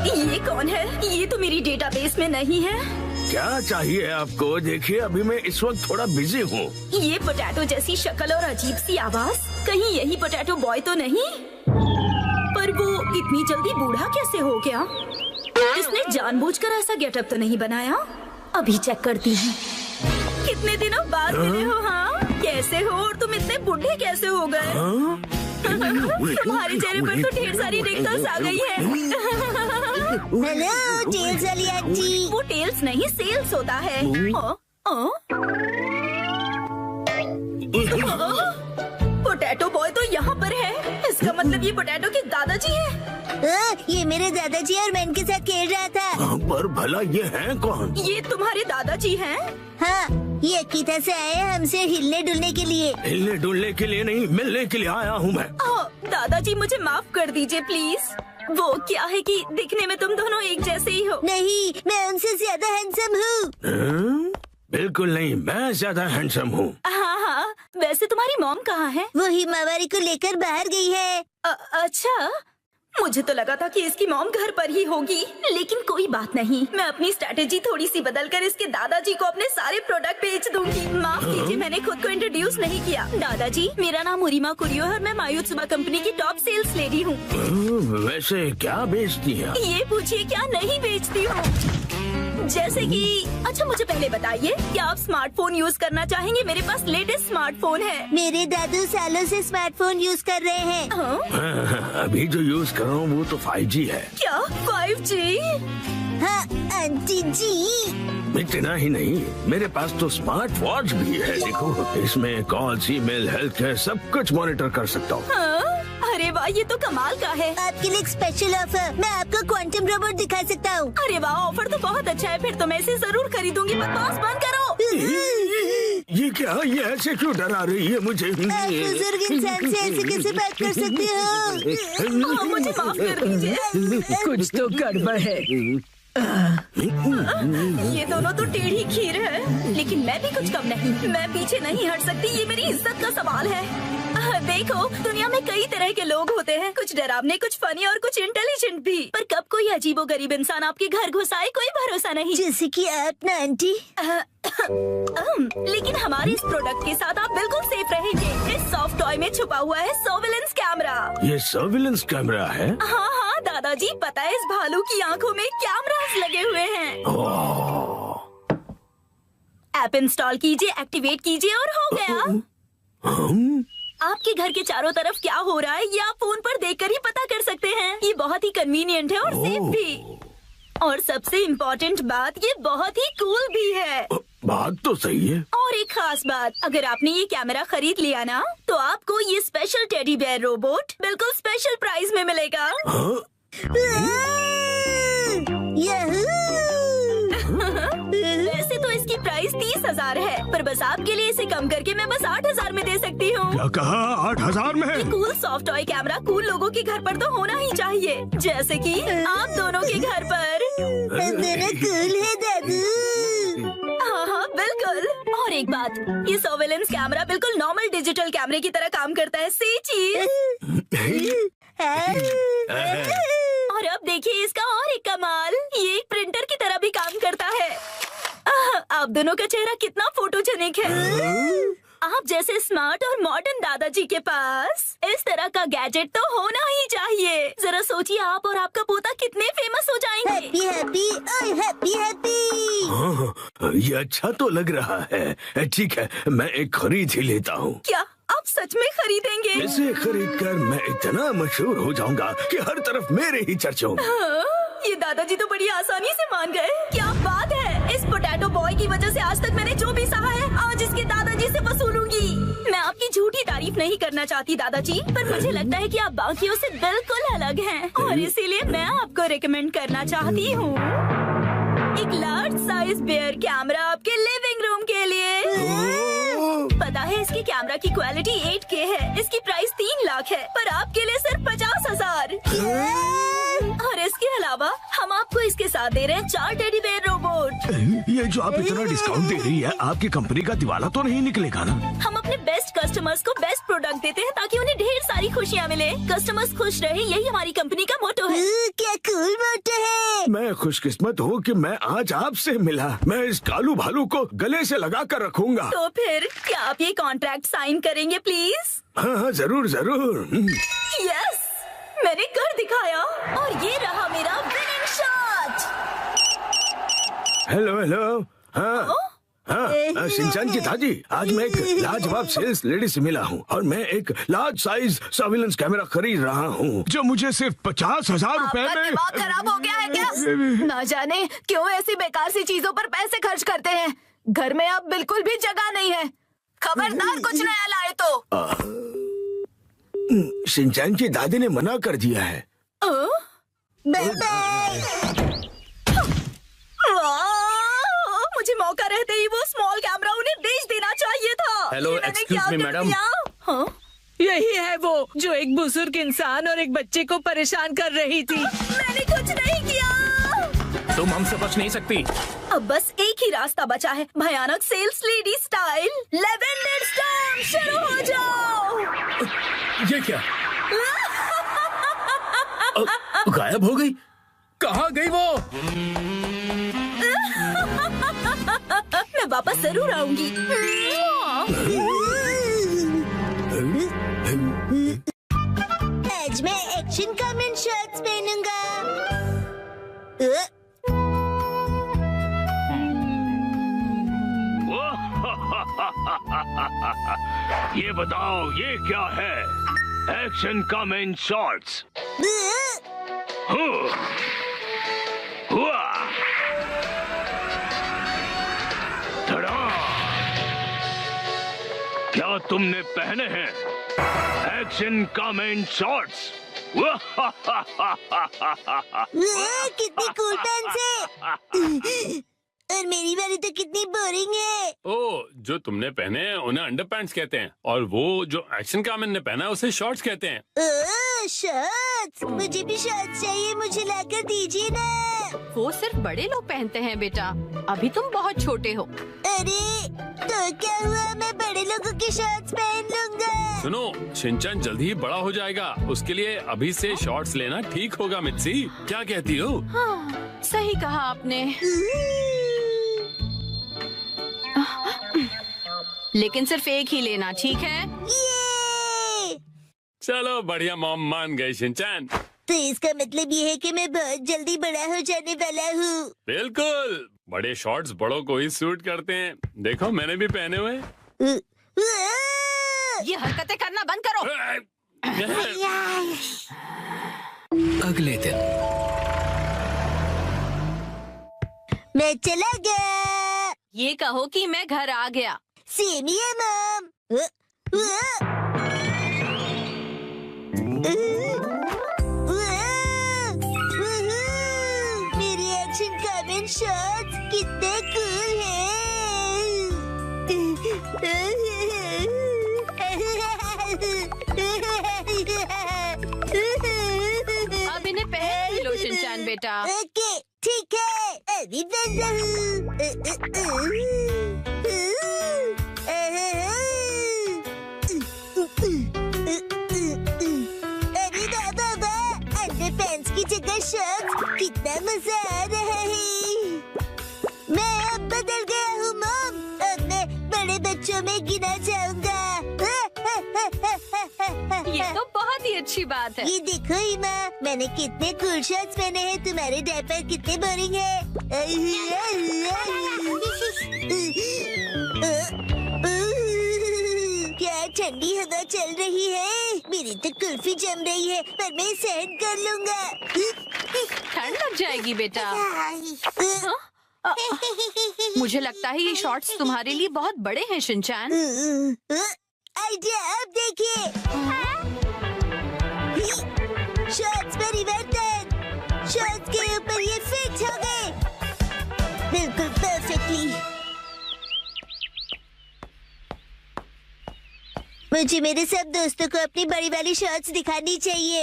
ये कौन है? ये तो मेरी डेटाबेस में नहीं है। क्या चाहिए आपको? देखिए अभी मैं इस वक्त थोड़ा बिजी हूँ। ये पोटैटो जैसी शक्ल और अजीब सी आवाज, कहीं यही पोटैटो बॉय तो नहीं? पर वो इतनी जल्दी बूढ़ा कैसे हो गया? इसने जानबूझकर ऐसा गेटअप तो नहीं बनाया? अभी चेक करती हूँ। कितने दिनों बाद मिले हो? हाँ, कैसे हो? और तुम इतने बूढ़े कैसे हो गए? तुम्हारे चेहरे पर तो ढेर सारी रिंकल्स आ गई है। हेलो टेल्स वाली आंटी। वो टेल्स नहीं, सेल्स होता है। पोटैटो बॉय तो यहाँ पर है। इसका मतलब ये पोटैटो के दादाजी हैं। ये मेरे दादाजी और मैं इनके साथ खेल रहा था। पर भला ये हैं कौन? ये तुम्हारे दादाजी हैं? हाँ, ये अकीता से आए हैं हमसे हिलने डुलने के लिए। हिलने डुलने के लिए नहीं, मिलने के लिए आया हूँ मैं। दादाजी मुझे माफ कर दीजिए प्लीज। वो क्या है कि दिखने में तुम दोनों एक जैसे ही हो। नहीं, मैं उनसे ज्यादा हैंडसम हूँ। बिल्कुल नहीं, मैं ज्यादा हैंडसम हूँ। हाँ, वैसे तुम्हारी मॉम कहाँ है? वो हिमावारी को लेकर बाहर गई है। अच्छा, मुझे तो लगा था कि इसकी मॉम घर पर ही होगी, लेकिन कोई बात नहीं। मैं अपनी स्ट्रैटेजी थोड़ी सी बदलकर इसके दादाजी को अपने सारे प्रोडक्ट बेच दूंगी। माफ कीजिए, मैंने खुद को इंट्रोड्यूस नहीं किया। दादाजी, मेरा नाम हुरिमा कुरियो है और मैं मायुत्सुबा कंपनी की टॉप सेल्स लेडी हूँ। वैसे क्या बेचती हैं? ये पूछिए, क्या नहीं बेचती हूँ? जैसे कि अच्छा, मुझे पहले बताइए, क्या आप स्मार्टफोन यूज करना चाहेंगे? मेरे पास लेटेस्ट स्मार्टफोन है। मेरे दादू सालों से स्मार्टफोन यूज कर रहे हैं। अभी जो यूज कर रहा हूँ वो तो 5G है। क्या 5G? हाँ आंटी जी। इतना ही नहीं, मेरे पास तो स्मार्ट वॉच भी है। देखो, इसमें कॉल्स, ईमेल, हेल्थ केयर सब कुछ मॉनिटर कर सकता हूँ। अरे वाह, ये तो कमाल का है। आपके लिए एक स्पेशल ऑफर, मैं आपको क्वांटम रोबोट दिखा सकता हूँ। अरे वाह, ऑफर तो बहुत अच्छा है। फिर तो मैं इसे जरूर खरीदूंगी। बकवास बंद करो। ये क्या? ये ऐसे क्यों डरा रही है मुझे? आप बुजुर्ग इंसान से ऐसे कैसे बात कर सकते हो? मुझे माफ कर दीजिए। कुछ तो गड़बड़ है। ये दोनों तो टेढ़ी खीर है, लेकिन मैं भी कुछ कम नहीं। मैं पीछे नहीं हट सकती, ये मेरी इज्जत का सवाल है। देखो, दुनिया में कई तरह के लोग होते हैं, कुछ डरावने, कुछ फनी और कुछ इंटेलिजेंट भी। पर कब कोई अजीबोगरीब इंसान आपके घर घुस आए, कोई भरोसा नहीं। जैसे कि आप ना आंटी। लेकिन हमारे इस प्रोडक्ट के साथ आप बिल्कुल सेफ रहेंगे। इस सॉफ्ट टॉय में छुपा हुआ है सर्विलेंस कैमरा। ये सर्विलेंस कैमरा है? हाँ, दादाजी, पता है इस भालू की आंखों में कैमरास लगे हुए हैं। ऐप इंस्टॉल कीजिए, एक्टिवेट कीजिए और हो गया। आपके घर के चारों तरफ क्या हो रहा है, ये आप फोन पर देखकर ही पता कर सकते हैं। ये बहुत ही कन्वीनियंट है और सेफ भी। और सबसे इम्पोर्टेंट बात, ये बहुत ही कूल भी है। बात तो सही है। और एक खास बात, अगर आपने ये कैमरा खरीद लिया ना, तो आपको ये स्पेशल टेडी बेयर रोबोट बिल्कुल स्पेशल प्राइस में मिलेगा। वैसे तो इसकी प्राइस 30,000 है, पर बस आपके लिए इसे कम करके मैं बस 8,000 में दे सकती हूँ। क्या कहा? 8,000 में? ये cool soft toy camera cool लोगों के घर पर तो होना ही चाहिए, जैसे कि आप दोनों के घर पर। दोनों कूल है दादू। हाँ, बिल्कुल। और एक बात, ये सर्वेलेंस कैमरा बिल्कुल नॉर्मल डिजिटल कैमरे की तरह काम करता है। सी चीज। और अब देखिए इसका और एक कमाल, ये एक प्रिंटर की तरह भी काम करता है। आप दोनों का चेहरा कितना फोटोजेनिक है। आप जैसे स्मार्ट और मॉडर्न दादाजी के पास इस तरह का गैजेट तो होना ही चाहिए। जरा सोचिए आप और आपका पोता कितने फेमस हो जाएंगे। हैप्पी हैप्पी ओए हैप्पी हैप्पी। हाँ, ये अच्छा तो लग रहा है। ठीक है, मैं एक खरीद ही लेता हूँ। क्या आप सच में खरीदेंगे? इसे खरीद कर मैं इतना मशहूर हो जाऊंगा कि हर तरफ मेरे ही चर्चे होंगे। हाँ, ये दादाजी तो बड़ी आसानी से मान गए। क्या बात है, इस पोटैटो बॉय की वजह से आज तक मैंने जो भी सहा है आज इसके दादाजी से वसूलूंगी। मैं आपकी झूठी तारीफ नहीं करना चाहती दादाजी, पर मुझे लगता है कि आप बाकियों से बिल्कुल अलग हैं और इसीलिए मैं आपको रिकमेंड करना चाहती हूँ एक लार्ज साइज बेयर कैमरा आपके लिविंग रूम के लिए। पता है इसकी कैमरा की क्वालिटी 8K है, इसकी प्राइस 3 लाख है, पर आपके लिए सिर्फ 50,000। और इसके अलावा हम आपको इसके साथ दे रहे हैं 4 टेडी बेयर रोबोट। ये जो आप इतना डिस्काउंट दे रही है, आपकी कंपनी का दिवाला तो नहीं निकलेगा ना? हम अपने बेस्ट कस्टमर्स को बेस्ट प्रोडक्ट देते हैं ताकि उन्हें ढेर सारी खुशियाँ मिले। कस्टमर्स खुश रहे, यही हमारी कंपनी का मोटो है। क्या कूल मोटो है। मैं खुशकिस्मत हूँ कि मैं आज आपसे मिला। मैं इस कालू भालू को गले से लगा कर रखूंगा। तो फिर क्या आप ये कॉन्ट्रैक्ट साइन करेंगे प्लीज? हाँ हाँ, जरूर जरूर। यस, मैंने कर दिखाया और ये रहा मेरा विनिंग शॉट। Hello hello. हाँ हाँ, शिनचैन की दादी, आज मैं एक लाजवाब सेल्स लेडी से मिला हूँ और मैं एक लार्ज साइज सर्विलेंस कैमरा खरीद रहा हूँ जो मुझे सिर्फ 50,000 रुपए आपका में। दिमाग खराब हो गया है क्या? ना जाने क्यों ऐसी बेकार सी चीजों पर पैसे खर्च करते हैं। घर में अब बिल्कुल भी जगह नहीं है। खबरदार कुछ नया लाए तो। शिनचैन की दादी ने मना कर दिया है। Bye bye. मुझे मौका रहते ही वो स्मॉल कैमरा उन्हें बेच देना चाहिए था। हेलो, ये मैंने एक्सक्यूज क्या मी कर मैडम। दिया? हाँ? यही है वो जो एक बुजुर्ग इंसान और एक बच्चे को परेशान कर रही थी। मैंने कुछ नहीं किया। तुम हमसे बच नहीं सकती। अब बस एक ही रास्ता बचा है, भयानक sales lady style. Lavender storm शुरू हो जाओ। ये क्या? गायब हो गई। कहाँ गई वो? मैं वापस जरूर आऊंगी। आज मैं एक्शन कमेंट शर्ट्स पहनूंगा। ये बताओ ये क्या है? Action comment shorts. क्या तुमने पहने हैं एक्शन कमेंट शॉर्ट्स? कितनी कूल पैंट्स है। और मेरी वाली तो कितनी बोरिंग है। ओ, जो तुमने पहने हैं उन्हें अंडरपैंट्स कहते हैं और वो जो एक्शन कामन ने पहना है उसे शॉर्ट्स कहते हैं। ओह शर्ट्स, मुझे भी शर्ट्स चाहिए, मुझे लाकर दीजिए ना। वो सिर्फ बड़े लोग पहनते हैं बेटा, अभी तुम बहुत छोटे हो। अरे तो क्या हुआ, मैं बड़े लोगों की शर्ट्स पहन लूंगा। सुनो, शिनचैन जल्दी ही बड़ा हो जाएगा, उसके लिए अभी से शॉर्ट्स लेना ठीक होगा। मित्सी, क्या कहती हो? हाँ, सही कहा आपने। लेकिन सिर्फ एक ही लेना, ठीक है? ये चलो बढ़िया, मॉम मान गई शिनचैन। तो इसका मतलब ये है कि मैं बहुत जल्दी बड़ा हो जाने वाला हूँ। बिल्कुल, बड़े शॉर्ट्स बड़ों को ही सूट करते हैं। देखो मैंने भी पहने हुए। ये हरकतें करना बंद करो। अगले दिन मैं चला गया। ये कहो कि मैं घर आ गया। सेम ही है मॉम। मेरी एक्शन कमेंट शॉट्स कितने कूल हैं। अब इन्हें पहन लो शिनचैन बेटा। ओके ठीक है, अभी बंद रहूं। शर्ट्स, कितना मजा आ रहा है। मैं अब बदल गया हूँ मॉम, अब मैं बड़े बच्चों में गिना जाऊंगा। ये तो बहुत ही अच्छी बात है। ये देखो हिमा, मैंने कितने कूल शर्ट्स पहने हैं। तुम्हारे डायपर कितने बोरिंग है। क्या ठंडी हवा चल रही है। मेरी तो कुल्फी जम रही है, पर मैं सहन कर लूंगा। ठंड लग जाएगी बेटा। मुझे लगता है ये शॉर्ट्स तुम्हारे लिए बहुत बड़े हैं शिनचैन। आइडिया, अब देखिए। शॉर्ट्स परिवर्तन, शॉर्ट्स के ऊपर ये फिट हो गए बिल्कुल परफेक्टली। मुझे मेरे सब दोस्तों को अपनी बड़ी वाली शॉर्ट्स दिखानी चाहिए।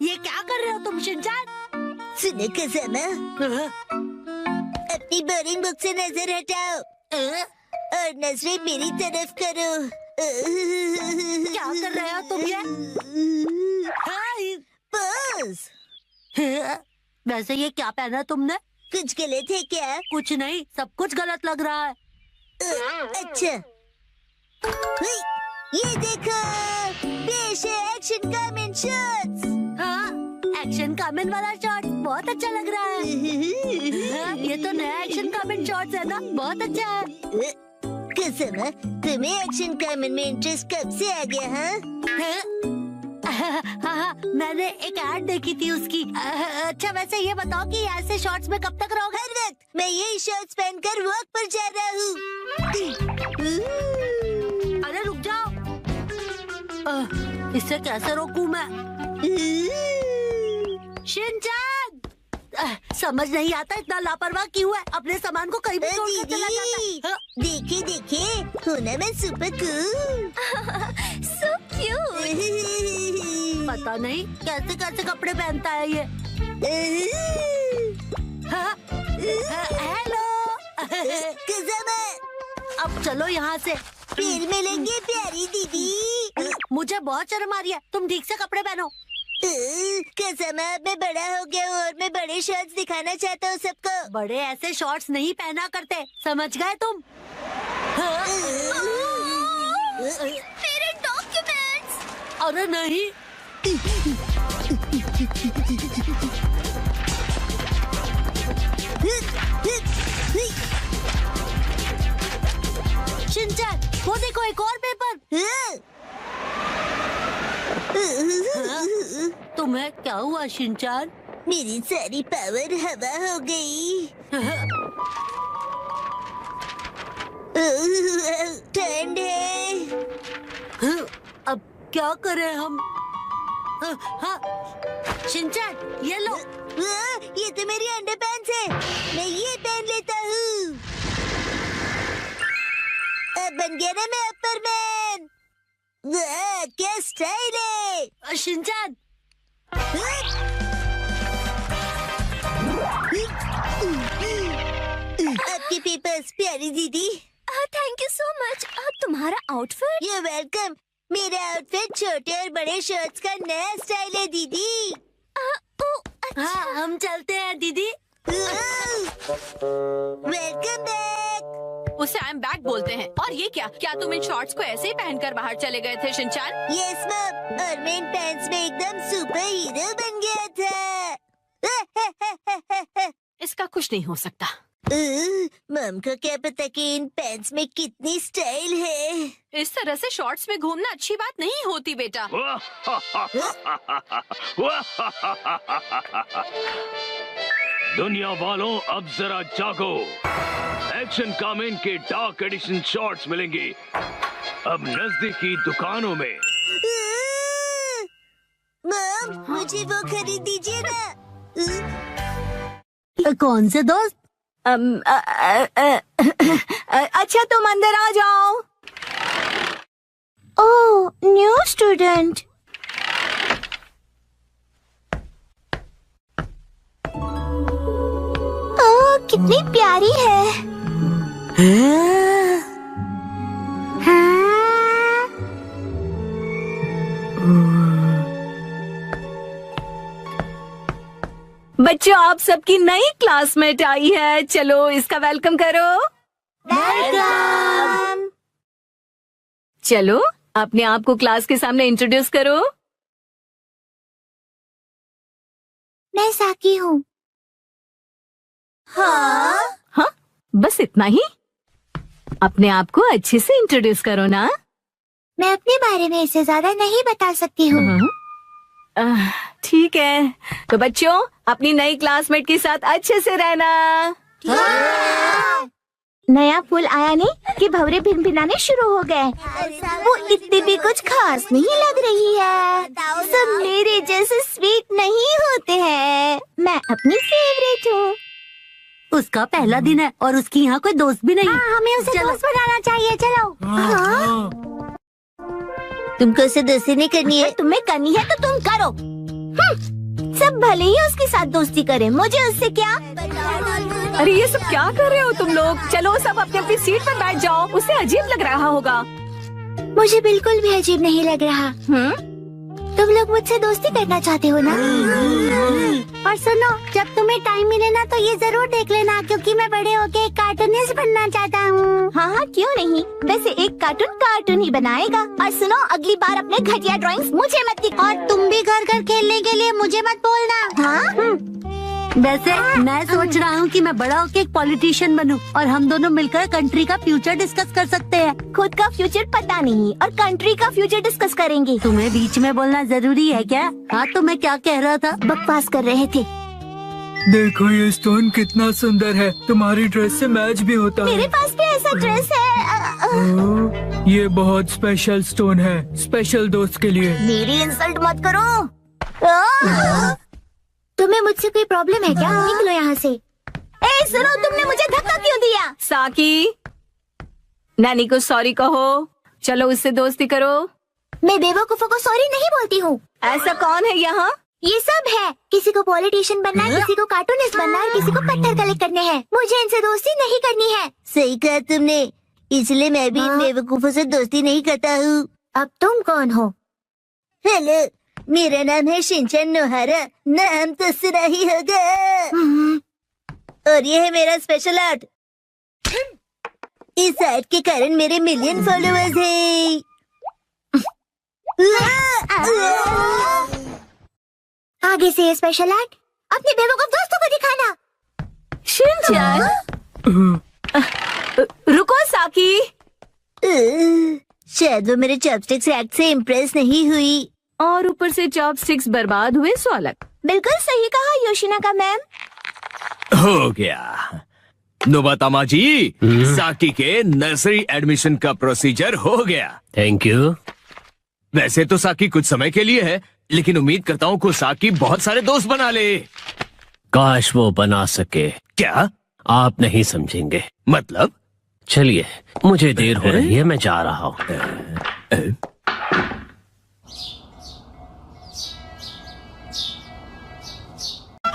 ये क्या कर रहे हो तुम शिनचैन? सुनो कज़ामा, अपनी बोरिंग बुक से नजर हटाओ और नजरें मेरी तरफ करो। क्या कर रहे हो तुम ये? बस। वैसे ये क्या पहना तुमने? कुछ गलत है क्या? कुछ नहीं, सब कुछ गलत लग रहा है। अच्छा, ये देखो, पेश है एक्शन कमेंट शॉट्स। हाँ, एक्शन कमेंट वाला शॉट बहुत अच्छा लग रहा है। ये तो नया एक्शन कमेंट शॉट्स है ना, बहुत अच्छा है। कज़ामा, तुम्हें एक्शन कमेंट में इंटरेस्ट कब से आ गया? हाँ, मैंने एक ऐड देखी थी उसकी। अच्छा, वैसे ये बताओ कि ऐसे शॉर्ट्स में कब तक रहोगे? हर वक्त। मैं यही शॉर्ट्स पहनकर वॉक पर जा रहा हूँ। अरे रुक जाओ, इससे कैसे रोकूं मैं? शिनचैन, समझ नहीं आता इतना लापरवाह क्यों है। अपने सामान को कहीं भी छोड़कर चला जाता है। देखिए देखिए, हूँ ना मैं सुपर कूल। So cute। पता नहीं कैसे कैसे कपड़े पहनता है ये। हेलो कज़ामा, अब चलो यहाँ से। फिर मिलेंगे प्यारी दीदी। मुझे बहुत शर्म आ रही है, तुम ठीक से कपड़े पहनो। कज़ामा, मैं बड़ा हो गया हूँ और मैं बड़े शर्ट्स दिखाना चाहता हूँ सबको। बड़े ऐसे शॉर्ट्स नहीं पहना करते, समझ गए तुम? मेरे डॉक्यूमेंट्स। अरे नहीं, शिनचैन, वो देखो एक और पेपर। तुम्हें क्या हुआ शिनचैन? मेरी सारी पावर हवा हो गई। ठंड है। अब क्या करें हम? हाँ, शिनचैन, ये लो। ये तो मेरी अंडरपैंट्स है, मैं ये पहन लेता हूँ। अब बन गया ना मैं अपर मैन। क्या स्टाइल है। शिनचैन, आपके पेपर्स प्यारी दीदी। Thank you so much. तुम्हारा आउटफिट? You welcome. मेरा आउटफिट छोटे और बड़े शर्ट्स का नया स्टाइल है दीदी। हाँ, हम चलते हैं दीदी। Welcome back. उसे आई एम बैक बोलते हैं। और ये क्या तुम इन शॉर्ट्स को ऐसे ही पहनकर बाहर चले गए थे शिनचैन? यस मैम, और मैं इन पैंट्स में एकदम सुपर हीरो बन गया था। इसका कुछ नहीं हो सकता। मम को क्या पता कि इन पैंट्स में कितनी स्टाइल है। इस तरह से शॉर्ट्स में घूमना अच्छी बात नहीं होती बेटा। दुनिया वालों, अब जरा जागो। एक्शन कमेंट के डार्क एडिशन शॉर्ट्स मिलेंगे अब नजदीकी दुकानों में। मम, मुझे वो खरीद दीजिए ना। कौन से दोस्त? अच्छा, तुम अंदर आ जाओ। ओह, न्यू स्टूडेंट। ओह, कितनी प्यारी है। हाँ? बच्चों, आप सबकी नई क्लासमेट आई है, चलो इसका वेलकम करो। वेलकम। चलो अपने आप को क्लास के सामने इंट्रोड्यूस करो। मैं साकी हूँ। हाँ? हाँ, बस इतना ही? अपने आप को अच्छे से इंट्रोड्यूस करो ना। मैं अपने बारे में इससे ज्यादा नहीं बता सकती हूँ। ठीक है, तो बच्चों अपनी नई क्लासमेट के साथ अच्छे से रहना। नया फूल आया नहीं कि भंवरे भिनभिनाने शुरू हो गए। वो इतनी भी कुछ खास नहीं लग रही है। सब मेरे जैसे स्वीट नहीं होते हैं। मैं अपनी फेवरेट हूँ। उसका पहला दिन है और उसकी यहाँ कोई दोस्त भी नहीं। हमें उसे दोस्त बनाना चाहिए। चलो। तुमको उसे दोस्ती नहीं करनी है? तुम्हें करनी है तो तुम करो। सब भले ही उसके साथ दोस्ती करें, मुझे उससे क्या। अरे ये सब क्या कर रहे हो तुम लोग? चलो सब अपनी अपनी सीट पर बैठ जाओ। उसे अजीब लग रहा होगा। मुझे बिल्कुल भी अजीब नहीं लग रहा। तुम लोग मुझसे दोस्ती करना चाहते हो ना? और सुनो, जब तुम्हें टाइम मिले ना तो ये जरूर देख लेना, क्योंकि मैं बड़े होके एक कार्टूनिस्ट बनना चाहता हूँ। हाँ, क्यों नहीं। वैसे एक कार्टून ही बनाएगा। और सुनो, अगली बार अपने घटिया ड्राइंग्स मुझे मत दिखाओ। और तुम भी घर खेलने के लिए मुझे मत बोलना। हाँ? वैसे मैं सोच रहा हूँ कि मैं बड़ा होके एक पॉलिटिशियन बनूं और हम दोनों मिलकर कंट्री का फ्यूचर डिस्कस कर सकते हैं। खुद का फ्यूचर पता नहीं और कंट्री का फ्यूचर डिस्कस करेंगे। तुम्हें बीच में बोलना जरूरी है क्या? हाँ, तो मैं क्या कह रहा था? बकवास कर रहे थे। देखो ये स्टोन कितना सुंदर है, तुम्हारी ड्रेस से मैच भी होता मेरे है। पास भी ऐसा ड्रेस है। ये बहुत स्पेशल स्टोन है, स्पेशल दोस्त के लिए। मेरी इंसल्ट मत करो। तुम्हें मुझसे कोई प्रॉब्लम है क्या? निकलो यहाँ से। ए सुनो, तुमने मुझे धक्का क्यों दिया? साकी, नानी को सॉरी कहो। चलो उससे दोस्ती करो। मैं बेवकूफों को सॉरी नहीं बोलती हूँ। ऐसा कौन है यहाँ? ये सब है। किसी को पॉलिटिशियन बनना है, किसी को कार्टूनिस्ट बनना है, किसी को पत्थर कलेक्ट करने हैं। मुझे इनसे दोस्ती नहीं करनी है। सही कहा तुमने, इसलिए मैं भी इन बेवकूफों से दोस्ती नहीं करता हूँ। अब तुम कौन हो? हेलो, मेरा नाम है शिनचैन नोहारा। नाम तो सुना ही होगा। और ये है मेरा स्पेशल आर्ट। इस आर्ट के कारण मेरे मिलियन फॉलोअर्स हैं। आगे से ये स्पेशल आर्ट अपने बेवकूफ दोस्तों को दिखाना। शिनचैन, रुको साकी। शायद वो मेरे चॉपस्टिक्स एक्ट से इम्प्रेस नहीं हुई। और ऊपर से चॉपस्टिक्स बर्बाद हुए, सो अलग। बिल्कुल सही कहा योशिनाका मैम। हो गया। नोबातामा जी, साकी के नर्सरी एडमिशन का प्रोसीजर हो गया। Thank you. वैसे तो साकी कुछ समय के लिए है, लेकिन उम्मीद करता हूँ कि साकी बहुत सारे दोस्त बना ले। काश वो बना सके। क्या? आप नहीं समझेंगे। मतलब? चलिए, मुझे देर हो रही है, मैं जा रहा हूँ।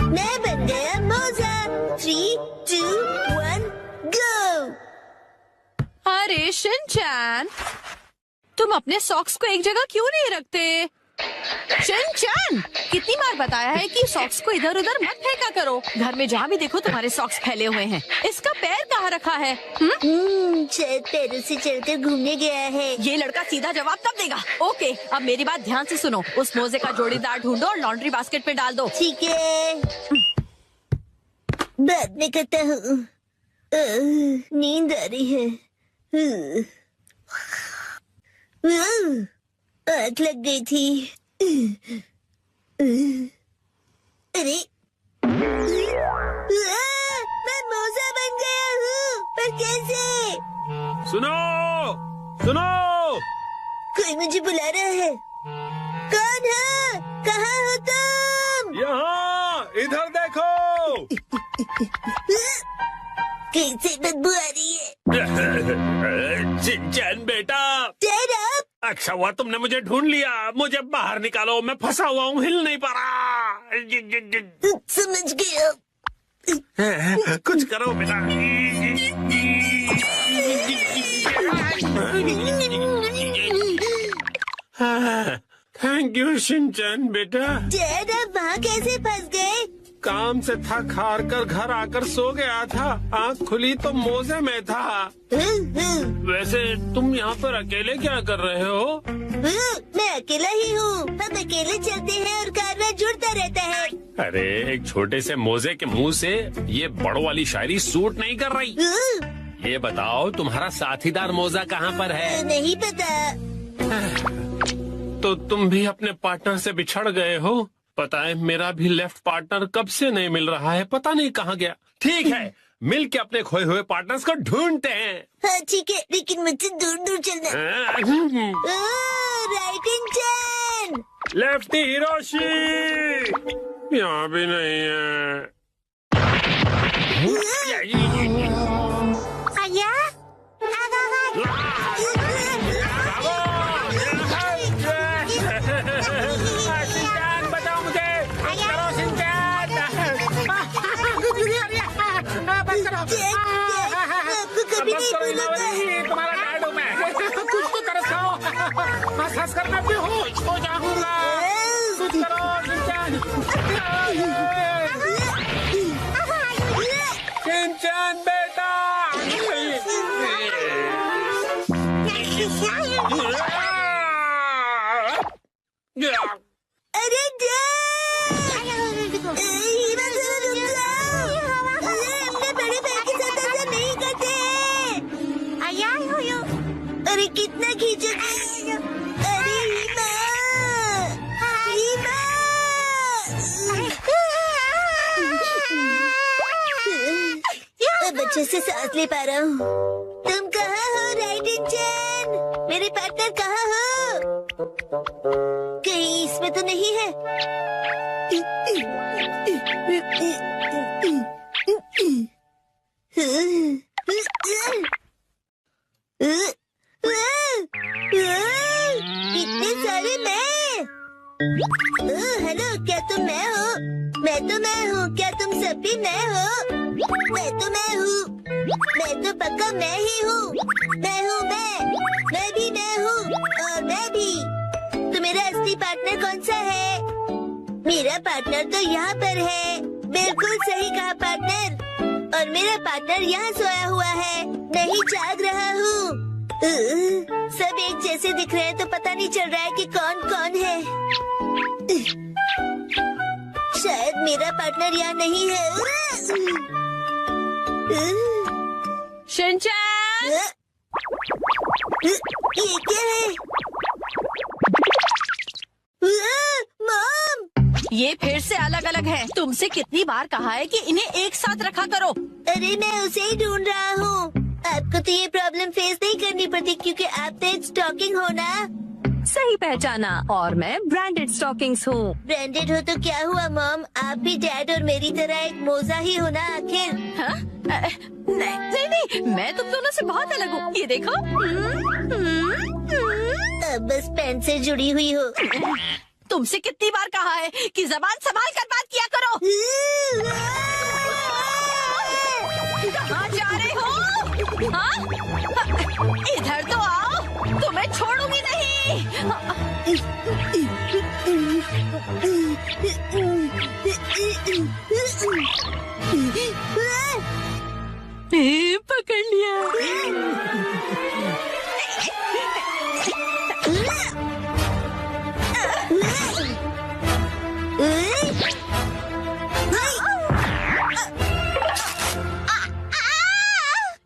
मैं बन गया मोजा। 3, 2, 1, गो। अरे शिनचैन, तुम अपने सॉक्स को एक जगह क्यों नहीं रखते? शिनचैन, कितनी बार बताया है कि सॉक्स को इधर उधर मत फेंका करो। घर में जहाँ भी देखो तुम्हारे सॉक्स फैले हुए हैं। इसका पैर कहाँ रखा है? शायद पैरों से चलकर घूमने गया है। ये लड़का सीधा जवाब तब देगा। ओके, अब मेरी बात ध्यान से सुनो। उस मोजे का जोड़ीदार ढूंढो और लॉन्ड्री बास्केट पे डाल दो। ठीक है, बाद में करता हूँ। नींद आ रही है। आग लग गई थी। अरे मैं मोजा बन गया हूँ, पर कैसे? सुनो, सुनो। कोई मुझे बुला रहा है। कौन है? कहाँ हो तुम? यहाँ, इधर देखो। कैसे बदबू आ रही है? शिनचैन बेटा। Shut up! अच्छा हुआ तुमने मुझे ढूंढ लिया। मुझे बाहर निकालो, मैं फंसा हुआ हूँ, हिल नहीं पा रहा। समझ गया। कुछ करो बेटा। थैंक यू शिनचैन बेटा। डैड, आप वहाँ कैसे फंस गए? काम से थक हार कर घर आकर सो गया था। आँख खुली तो मोजे में था। वैसे तुम यहाँ पर अकेले क्या कर रहे हो? मैं अकेला ही हूँ। हम अकेले चलते हैं और कारवां जुड़ता रहता है। अरे एक छोटे से मोजे के मुंह से ये बड़ों वाली शायरी सूट नहीं कर रही। ये बताओ तुम्हारा साथीदार मोजा कहाँ पर है? नहीं पता। तो तुम भी अपने पार्टनर से बिछड़ गए हो? पता है मेरा भी लेफ्ट पार्टनर कब से नहीं मिल रहा है, पता नहीं कहाँ गया। ठीक है, मिल के अपने खोए हुए पार्टनर्स को ढूंढते हैं। हाँ ठीक है, लेकिन मुझसे दूर दूर चलना। राइटिंग चैन, लेफ्टी हिरोशी यहाँ भी नहीं है। बताओ मुझे, करो शिनचैन। आपको कभी नहीं भूलूंगा। तुम्हारा डैड हूँ मैं। कुछ तो करो, खाओ। हंस कर मैं बेहोश हो जाऊंगा। कुछ करो शिनचैन। शिनचैन बेटा। अरे अपने बड़े भाई के साथ ऐसा नहीं करते। अरे कितना खींचोगे? अरे हीमा, हीमा। अब अच्छे से सांस ले पा रहा हूँ। तुम कहाँ हो राइटिंग चैन? मेरे पार्टनर कहाँ हो? कहीं इसमें तो नहीं है? इतने सारे मैं। हेलो, क्या तुम मैं हो? मैं तो मैं हूँ। क्या तुम सब भी मैं हो? मैं तो मैं हूँ। मैं तो पक्का मैं ही हूँ। मैं हूँ मैं भी मैं हूँ और मैं भी। तो मेरा असली पार्टनर कौन सा है? मेरा पार्टनर तो यहाँ पर है। बिल्कुल सही कहा पार्टनर। और मेरा पार्टनर यहाँ सोया हुआ है, नहीं जाग रहा हूँ। सब एक जैसे दिख रहे हैं तो पता नहीं चल रहा है कि कौन कौन है। शायद मेरा पार्टनर यहाँ नहीं है। शिनचैन, ये क्या है? मॉम, ये फिर से अलग अलग है। तुमसे कितनी बार कहा है कि इन्हें एक साथ रखा करो। अरे मैं उसे ही ढूंढ रहा हूँ। आपको तो ये प्रॉब्लम फेस नहीं करनी पड़ती क्योंकि आप तो एक स्टॉकिंग हो ना। सही पहचाना। और मैं ब्रांडेड स्टॉकिंग्स हूँ। ब्रांडेड हो तो क्या हुआ मॉम? आप भी डैड और मेरी तरह एक मोजा ही हो ना आखिर। हाँ? नहीं, मैं तुम दोनों से बहुत अलग हूँ। ये देखो। अब बस पेन से जुड़ी हुई हो। तुमसे कितनी बार कहा है कि जबान संभाल कर बात किया करो। कहाँ जा रहे हो? हाँ? इधर तो आओ, तुम्हें छोड़ूंगी नहीं। पकड़ लिया।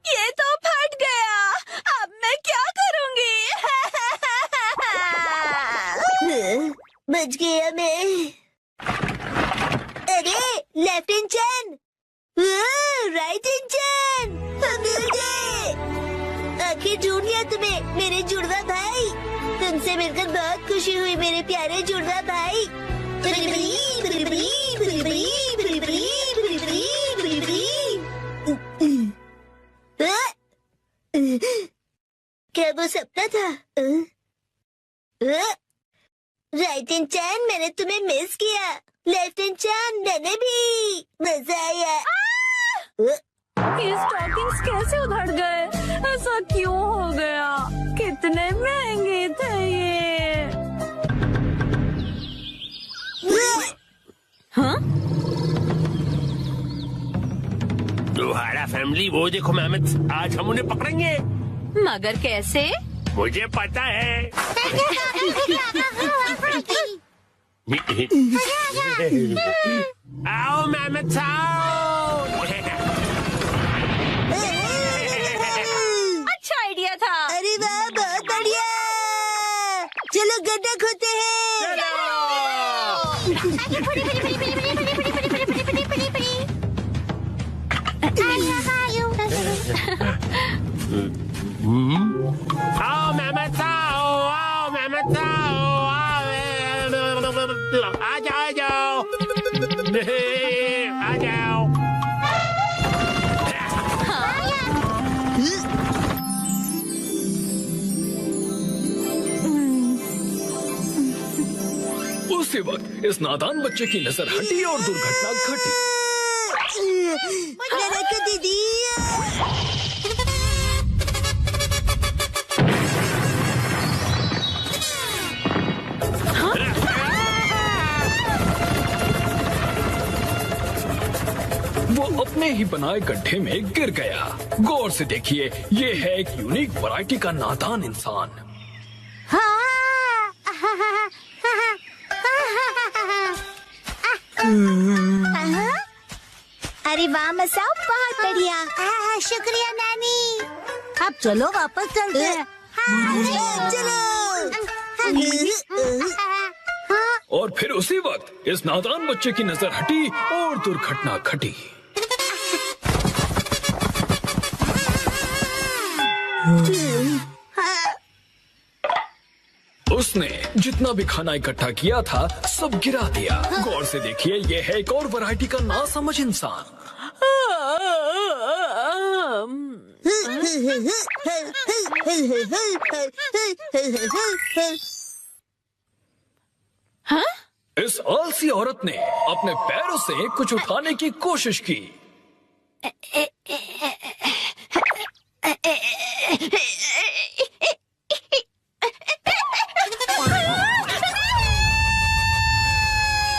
ये तो फट गया। अब मैं क्या करूंगी? बच गया मैं। अरे लेफ्ट इन चैन, राइट इन चैन, मिल गए। आखिर ढूंढ लिया तुम्हें मेरे जुड़वा भाई। तुमसे मिलकर बहुत खुशी हुई मेरे प्यारे जुड़वा भाई। क्या वो सपना था? राइट इन चैन, मैंने तुम्हें मिस किया। लेफ्ट इन चैन, मैंने भी। मजा आया। ये स्टॉकिंग्स कैसे उधड़ गए? ऐसा क्यों हो गया? कितने महंगे थे ये। हाँ? अमली वो देखो मेहमत, आज हम उन्हें पकड़ेंगे। मगर कैसे? मुझे पता है। आओ मेहमत आओ। अच्छा आइडिया था। अरे वाह, बहुत बढ़िया। चलो गड्ढा खोदते हैं। आओ मेहमत आओ, आओ मेहमत आओ, आ जाओ आ जाओ आ जाओ। उसी वक्त इस नादान बच्चे की नजर हटी और दुर्घटना घटी। मेरे दीदी। वो अपने ही बनाए गड्ढे में गिर गया। गौर से देखिए, ये है एक यूनिक वैरायटी का नादान इंसान। अरे वाह मसाओ, बहुत बढ़िया। शुक्रिया नानी। अब चलो वापस चलते हैं। चलो। और फिर उसी वक्त इस नादान बच्चे की नजर हटी और दुर्घटना घटी। उसने जितना भी खाना इकट्ठा किया था सब गिरा दिया। गौर से देखिए, ये है एक और वैरायटी का नासमझ इंसान। हाँ? इस आलसी औरत ने अपने पैरों से कुछ उठाने की कोशिश की।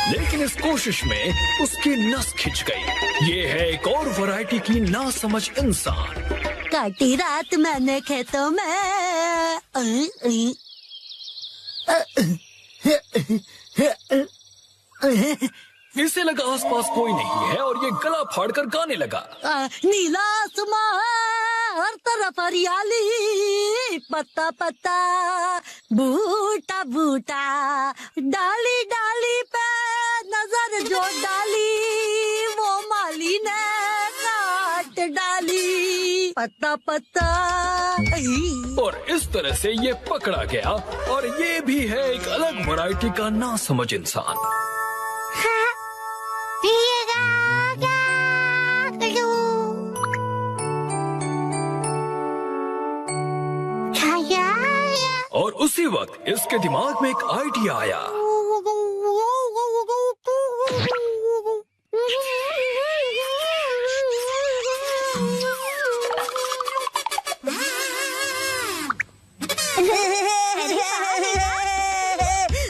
लेकिन इस कोशिश में उसकी नस खिंच गई। ये है एक और वैरायटी की नासमझ इंसान। काटी रात मैंने खेतों में। इसे लगा आसपास कोई नहीं है और ये गला फाड़कर गाने लगा। नीला आसमां, हर तरफ हरियाली, पत्ता पत्ता, बूटा बूटा, डाली डाली पे नजर जो डाली, वो माली ने काट डाली, पत्ता पत्ता। और इस तरह से ये पकड़ा गया और ये भी है एक अलग वैरायटी का नासमझ इंसान। और उसी वक्त इसके दिमाग में एक आइडिया आया।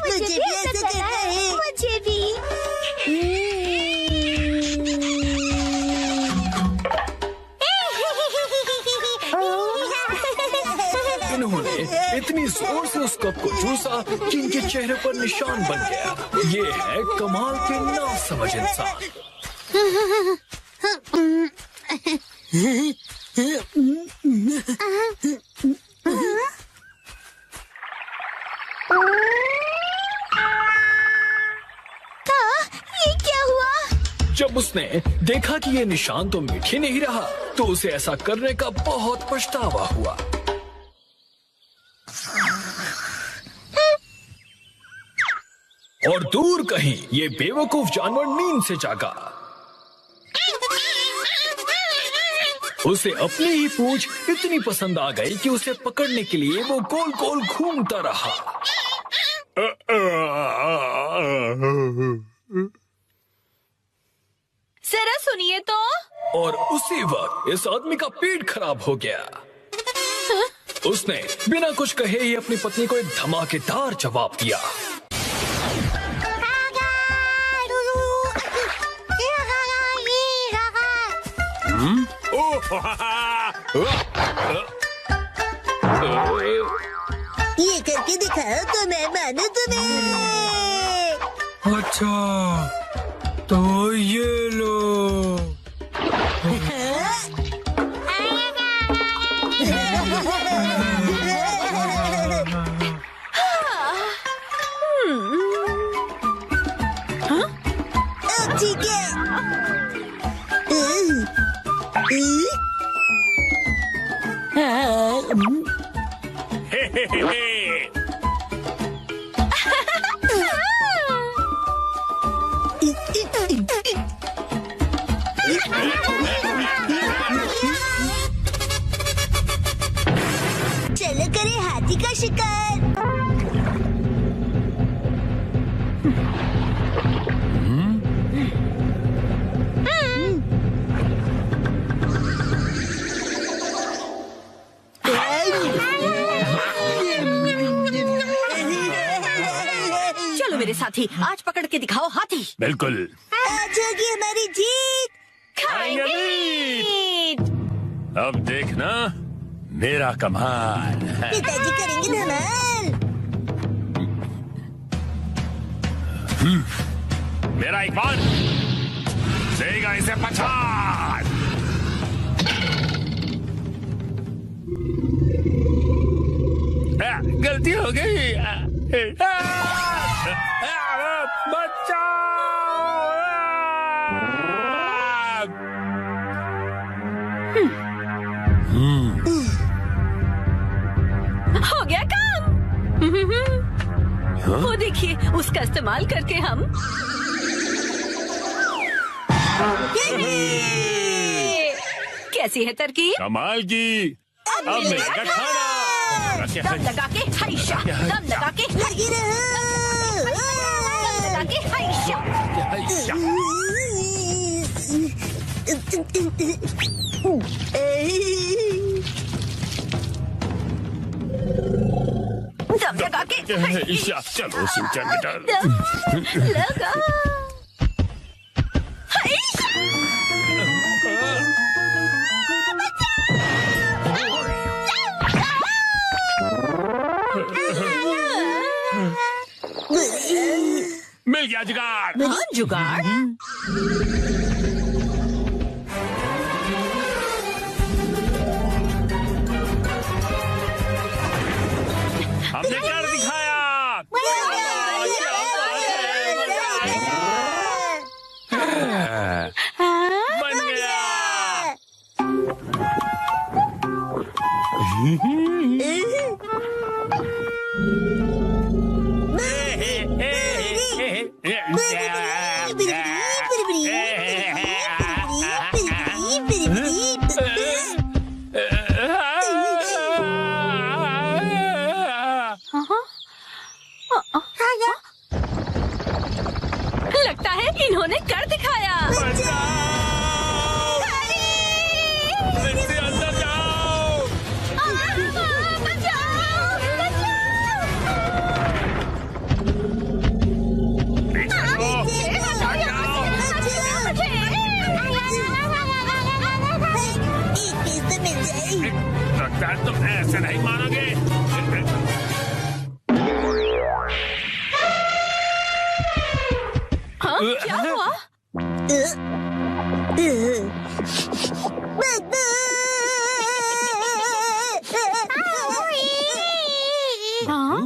मुझे भी ऐसा करना है। मुझे भी। इन्होंने इतनी जोर से उस कप को चूसा कि इनके चेहरे पर निशान बन गया। ये है कमाल के नासमझ इंसान। ये क्या हुआ? जब उसने देखा कि ये निशान तो मिट ही नहीं रहा, तो उसे ऐसा करने का बहुत पछतावा हुआ। और दूर कहीं ये बेवकूफ जानवर नींद से जागा। उसे अपनी ही पूंछ इतनी पसंद आ गई कि उसे पकड़ने के लिए वो गोल गोल घूमता रहा। जरा सुनिए तो। और उसी वक्त इस आदमी का पेट खराब हो गया। उसने बिना कुछ कहे ही अपनी पत्नी को एक धमाकेदार जवाब दिया। ये करके दिखाओ तो मैं मानू तुम्हें। अच्छा तो ये लो। अब ठीक है। चलो करें हाथी का शिकार। चलो मेरे साथी, आज पकड़ के दिखाओ हाथी। बिल्कुल। आज होगी हमारी जीत। अब देखना मेरा कमाल। पिताजी करेंगे धमाल। मेरा एक बार देगा इसे 50। गलती हो गई। हो गया काम। वो देखिए, उसका इस्तेमाल करके हम कैसी है तरकीब? कमाल की। अब मिलेगा खाना। दम लगा के हाइशा, दम लगा के लगी रहो। दम लगा के हाइशा। दम लगा के ईशा, चलो सिंचन बेटा। दम लगा मिल गया जुगाड़। हाँ, जुगाड़। हमने कर दिखाया। बन गया। लगता है इन्होंने कर दिखाया। अंदर जाओ। एक पीस तो मिल जाए। लगता है तुम ऐसे नहीं मानोगे। हाँ, क्या हुआ? हाँ?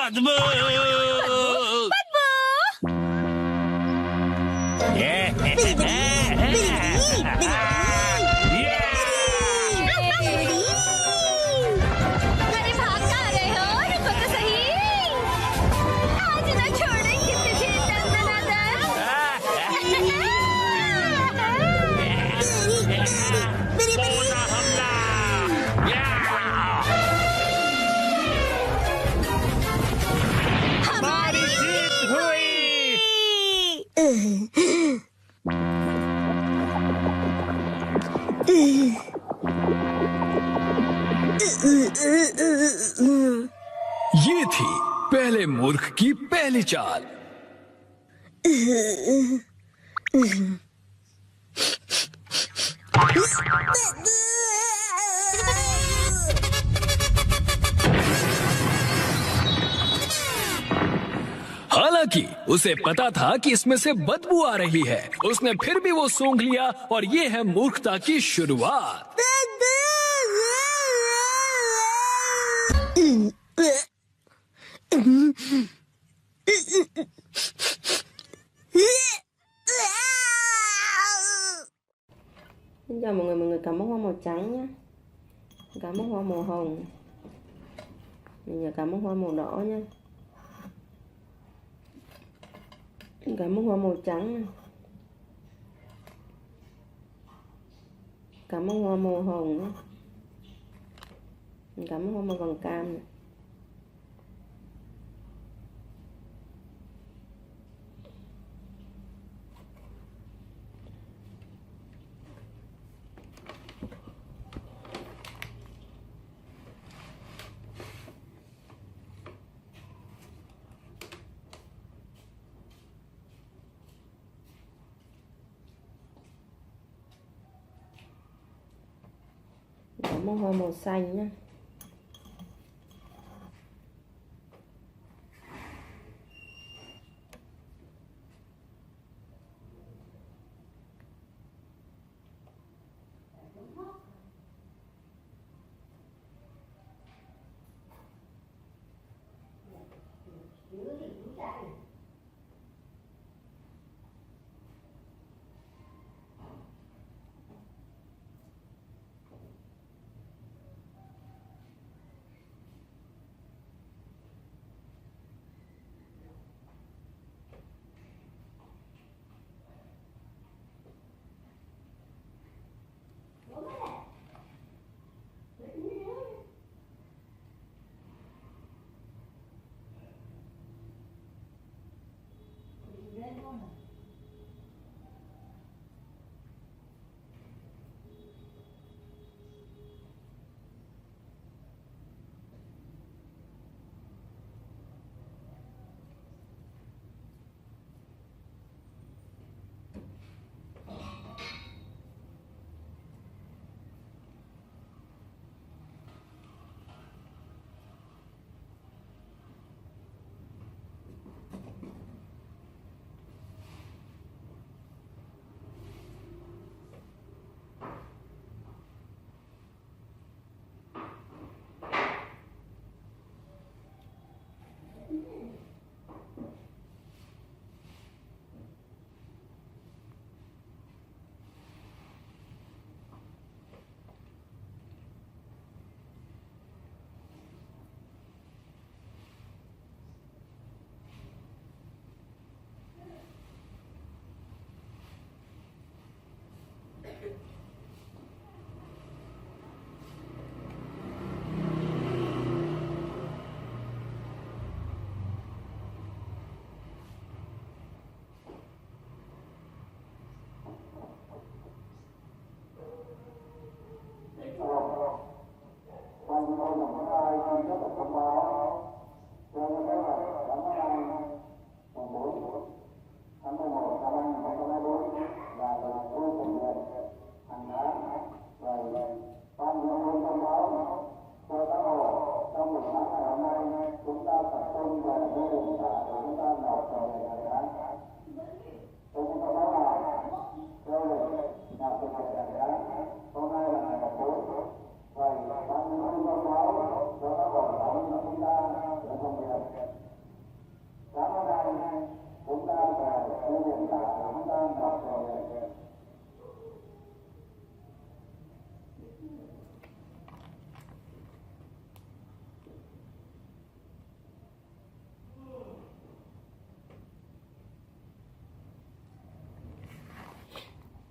बदबू। अरे भाग कहाँ रहे हो? रुको तो सही। आज ना छोड़ेंगे तुझे दंदनादन। पूरा हमला। हमारी जीत हुई। ये थी पहले मूर्ख की पहली चाल। हालांकि उसे पता था कि इसमें से बदबू आ रही है, उसने फिर भी वो सूंघ लिया और ये है मूर्खता की शुरुआत। Xin chào mọi người cầm bó hoa màu trắng nhé. Cầm bó hoa màu hồng. Mình giờ cầm bó hoa màu đỏ nhé. Cầm bó hoa màu trắng này. Cầm bó hoa màu hồng nhé. Cầm bó hoa màu vàng cam này. Bó hoa màu xanh nhé.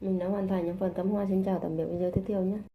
Mình đã hoàn thành những phần cắm hoa. Xin chào tạm biệt video tiếp theo nhé.